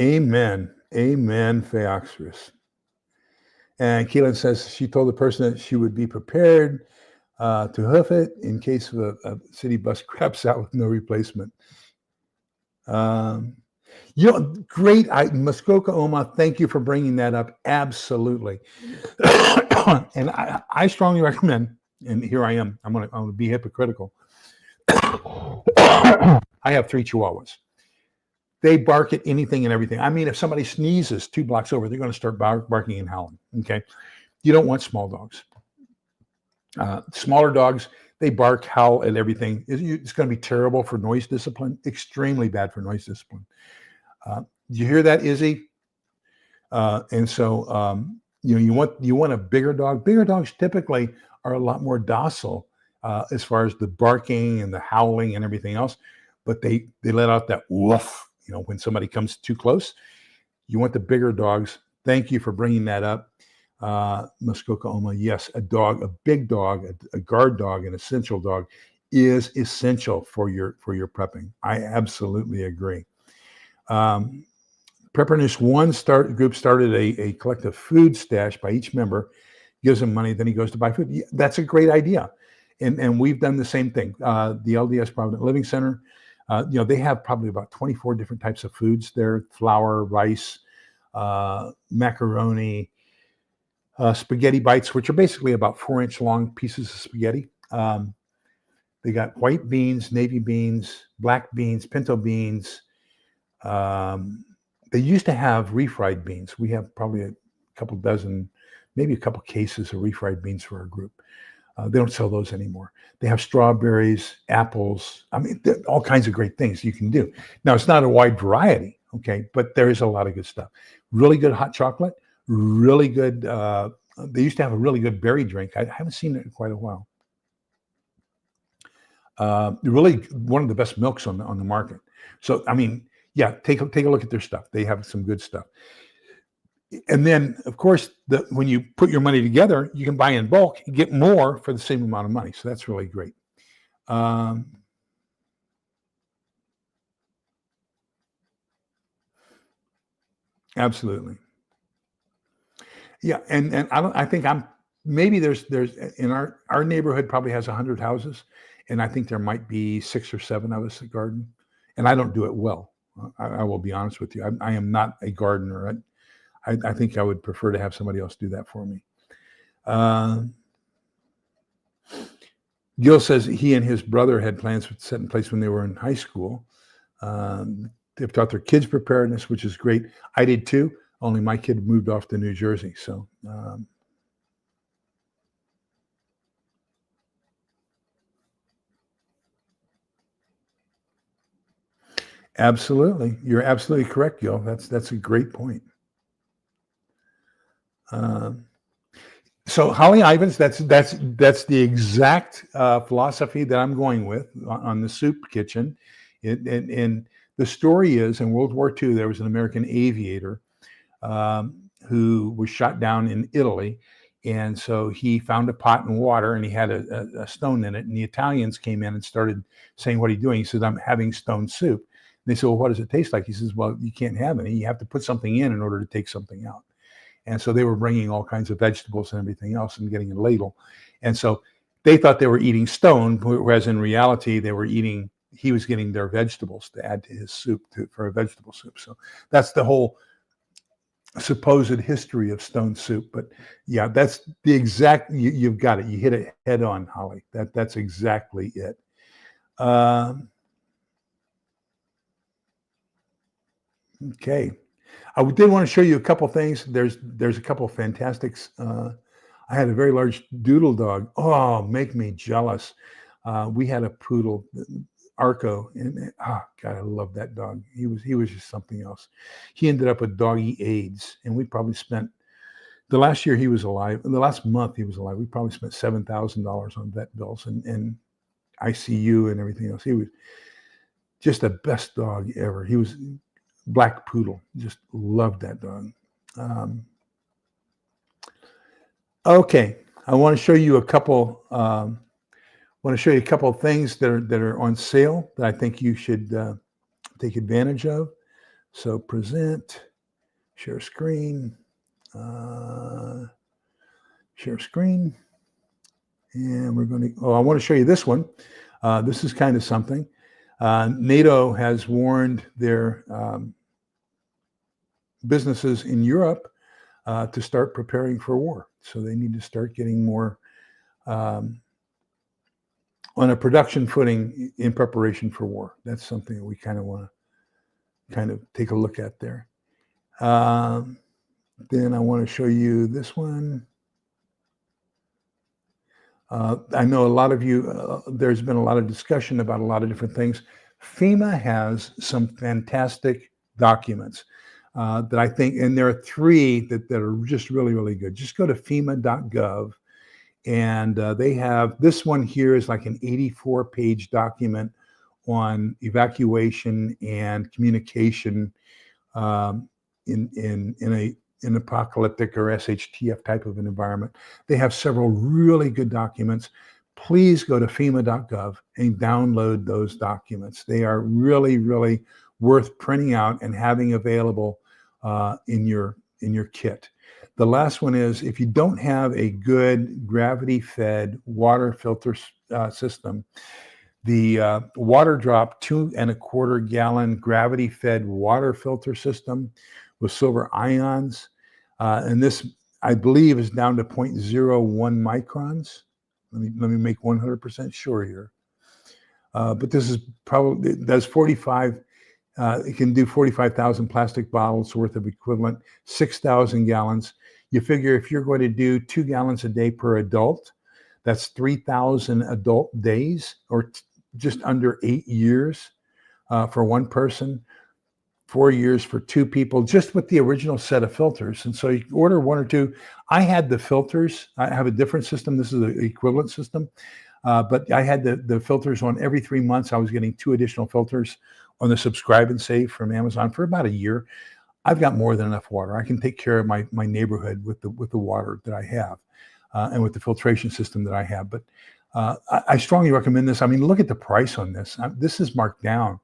Amen. Amen, Theoxerus. And Keelan says she told the person that she would be prepared to hoof it in case of a city bus craps out with no replacement. Great. Muskoka Oma, thank you for bringing that up. Absolutely. And I strongly recommend, and here I am, I'm gonna be hypocritical. I have 3 Chihuahuas. They bark at anything and everything. I mean, if somebody sneezes 2 blocks over, they're going to start barking and howling. Okay. You don't want small dogs. Smaller dogs, they bark, howl at everything. It's going to be terrible for noise discipline, extremely bad for noise discipline. You hear that, Izzy? And so, you want a bigger dog. Bigger dogs typically are a lot more docile as far as the barking and the howling and everything else, but they let out that woof. When somebody comes too close. You want the bigger dogs. Thank you for bringing that up. Muskoka Oma, yes, a big dog, a guard dog, an essential dog is essential for your prepping. I absolutely agree. Prepperness One group started a collective food stash by each member, gives him money, then he goes to buy food. Yeah, that's a great idea. And we've done the same thing. The LDS Provident Living Center, they have probably about 24 different types of foods there: flour, rice, macaroni, spaghetti bites, which are basically about 4-inch long pieces of spaghetti. They got white beans, navy beans, black beans, pinto beans. They used to have refried beans. We have probably a couple dozen, maybe a couple cases of refried beans for our group. They don't sell those anymore. They have strawberries, apples. I mean, all kinds of great things you can do. Now, it's not a wide variety, okay, but there is a lot of good stuff. Really good hot chocolate, really good. They used to have a really good berry drink. I haven't seen it in quite a while. Really one of the best milks on the market. So, I mean, yeah, take a look at their stuff. They have some good stuff. And then, of course, when you put your money together, you can buy in bulk and get more for the same amount of money. So that's really great. Absolutely. Yeah, and I think maybe there's in our neighborhood probably has 100 houses, and I think there might be 6 or 7 of us that garden, and I don't do it well. I will be honest with you. I am not a gardener. I think I would prefer to have somebody else do that for me. Gil says he and his brother had plans set in place when they were in high school. They've taught their kids preparedness, which is great. I did too, only my kid moved off to New Jersey. So absolutely. You're absolutely correct, Gil. That's a great point. So Holly Ivins, that's the exact philosophy that I'm going with on the soup kitchen. And the story is, in World War II, there was an American aviator who was shot down in Italy. And so he found a pot and water, and he had a stone in it. And the Italians came in and started saying, "What are you doing?" He said, "I'm having stone soup." And they said, "Well, what does it taste like?" He says, "Well, you can't have any. You have to put something in order to take something out." And so they were bringing all kinds of vegetables and everything else and getting a ladle. And so they thought they were eating stone, whereas in reality, he was getting their vegetables to add to his soup for a vegetable soup. So that's the whole supposed history of stone soup. But yeah, that's the exact, you've got it. You hit it head on, Holly. That's exactly it. Okay. I did want to show you a couple things. There's a couple of fantastics. I had a very large doodle dog. Oh, make me jealous. We had a poodle. Arco, and God, I love that dog. He was just something else. He ended up with doggy AIDS, and we probably spent the last year he was alive, and the last month he was alive, we probably spent $7,000 on vet bills and ICU and everything else. He was just the best dog ever. He was black poodle. Just loved that dog. Okay, I want to show you a couple. Want to show you a couple of things that are on sale that I think you should take advantage of. So present, share screen, share screen, and we're going to. Oh, I want to show you this one. This is kind of something. NATO has warned their businesses in Europe to start preparing for war. So they need to start getting more on a production footing in preparation for war. That's something that we kind of want to kind of take a look at there. Then I want to show you this one. I know a lot of you, there's been a lot of discussion about a lot of different things. FEMA has some fantastic documents that I think, and there are 3 that are just really, really good. Just go to FEMA.gov, and they have, this one here is like an 84-page document on evacuation and communication in an apocalyptic or SHTF type of an environment. They have several really good documents. Please go to FEMA.gov and download those documents. They are really, really worth printing out and having available in your kit. The last one is, if you don't have a good gravity-fed water filter system, the water drop 2¼ gallon gravity-fed water filter system with silver ions, and this, I believe, is down to 0.01 microns. Let me make 100% sure here. But this is probably, it does 45. It can do 45,000 plastic bottles worth of equivalent, 6,000 gallons. You figure if you're going to do 2 gallons a day per adult, that's 3,000 adult days, or just under 8 years for one person, 4 years for 2 people, just with the original set of filters. And so you order 1 or 2. I had the filters. I have a different system. This is an equivalent system. But I had the filters on every 3 months. I was getting 2 additional filters on the subscribe and save from Amazon for about a year. I've got more than enough water. I can take care of my neighborhood with the water that I have and with the filtration system that I have. But I strongly recommend this. I mean, look at the price on this. This is marked down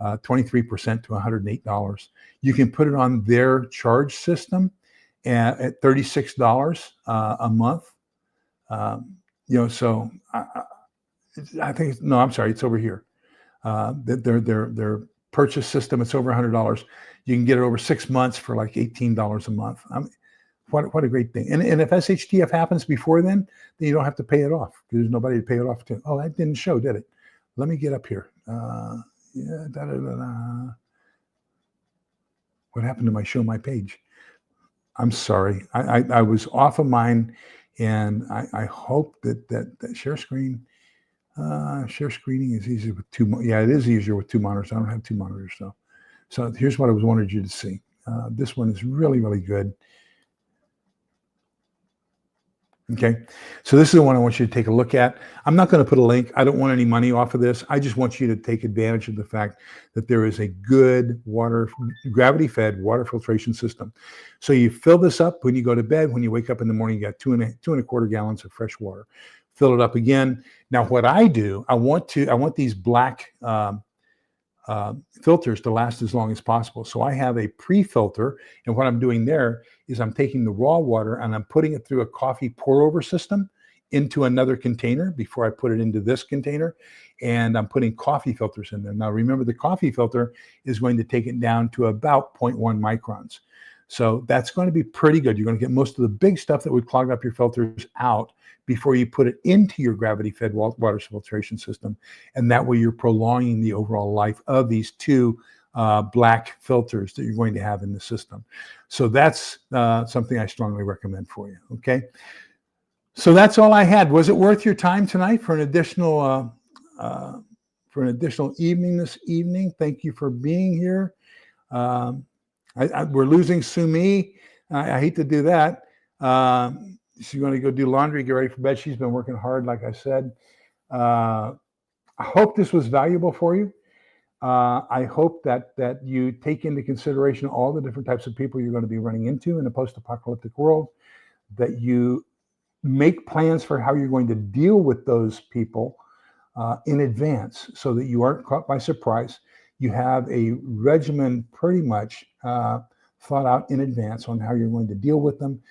23% to $108. You can put it on their charge system at $36 a month. So I think, no, I'm sorry, it's over here. Their purchase system, it's over $100. You can get it over 6 months for like $18 a month. I mean, what a great thing. And if SHTF happens before then you don't have to pay it off, because there's nobody to pay it off to. Oh, that didn't show, did it? Let me get up here. What happened to my show my page? I'm sorry. I was off of mine, and I hope that share screen. Share screening is easier with 2. Yeah, it is easier with 2 monitors. I don't have 2 monitors, so here's what I wanted you to see. This one is really, really good. Okay, so this is the one I want you to take a look at. I'm not going to put a link. I don't want any money off of this. I just want you to take advantage of the fact that there is a good gravity-fed water filtration system. So you fill this up when you go to bed. When you wake up in the morning, you got 2¼ gallons of fresh water. Fill it up again. Now, what I do, I want these black filters to last as long as possible. So I have a pre-filter, and what I'm doing there is I'm taking the raw water and I'm putting it through a coffee pour-over system into another container before I put it into this container, and I'm putting coffee filters in there. Now, remember, the coffee filter is going to take it down to about 0.1 microns. So that's going to be pretty good. You're going to get most of the big stuff that would clog up your filters out before you put it into your gravity-fed water filtration system. And that way you're prolonging the overall life of these 2 black filters that you're going to have in the system. So that's something I strongly recommend for you, okay? So that's all I had. Was it worth your time tonight for an additional for an additional evening this evening. Thank you for being here. We're losing Sumi. I hate to do that. She's going to go do laundry, get ready for bed. She's been working hard, like I said. I hope this was valuable for you. I hope that you take into consideration all the different types of people you're going to be running into in a post-apocalyptic world, that you make plans for how you're going to deal with those people in advance so that you aren't caught by surprise. You have a regimen pretty much thought out in advance on how you're going to deal with them.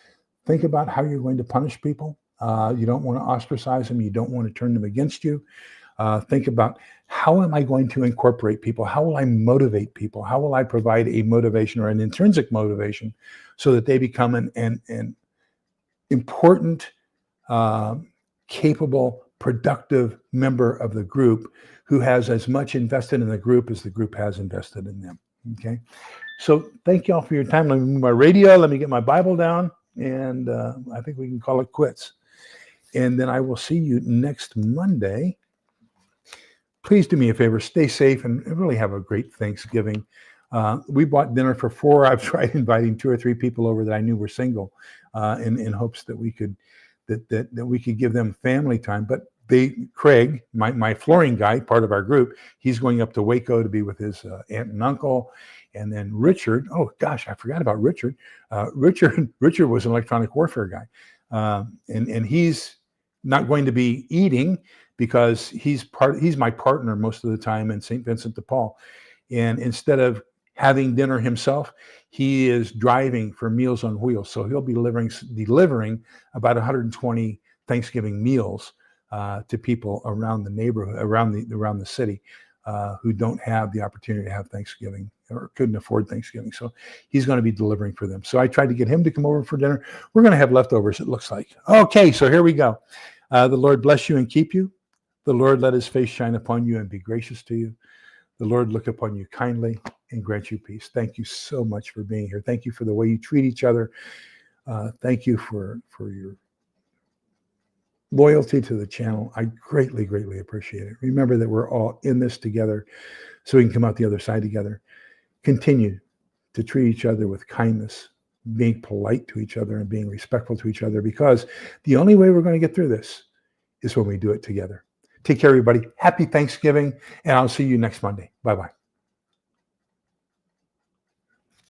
Think about how you're going to punish people. You don't want to ostracize them. You don't want to turn them against you. Think about, how am I going to incorporate people? How will I motivate people? How will I provide a motivation or an intrinsic motivation so that they become an important, capable, productive member of the group who has as much invested in the group as the group has invested in them? Okay. So thank you all for your time. Let me move my radio. Let me get my Bible down. And I think we can call it quits. And then I will see you next Monday. Please do me a favor, stay safe, and really have a great Thanksgiving. We bought dinner for 4. I've tried inviting 2 or 3 people over that I knew were single, in hopes that we could that we could give them family time. But Craig, my flooring guy, part of our group, he's going up to Waco to be with his aunt and uncle. And then Richard, oh gosh, I forgot about Richard. Richard was an electronic warfare guy, and he's not going to be eating because he's my partner most of the time in St. Vincent de Paul. And instead of having dinner himself, he is driving for Meals on Wheels. So he'll be delivering about 120 Thanksgiving meals to people around the neighborhood, around the city, who don't have the opportunity to have Thanksgiving or couldn't afford Thanksgiving. So he's going to be delivering for them. So I tried to get him to come over for dinner. We're going to have leftovers, it looks like. Okay, so here we go. The Lord bless you and keep you. The Lord let his face shine upon you and be gracious to you. The Lord look upon you kindly and grant you peace. Thank you so much for being here. Thank you for the way you treat each other. Thank you for your loyalty to the channel. I greatly, greatly appreciate it. Remember that we're all in this together so we can come out the other side together. Continue to treat each other with kindness, being polite to each other and being respectful to each other, because the only way we're going to get through this is when we do it together. Take care, everybody. Happy Thanksgiving, and I'll see you next Monday. Bye-bye.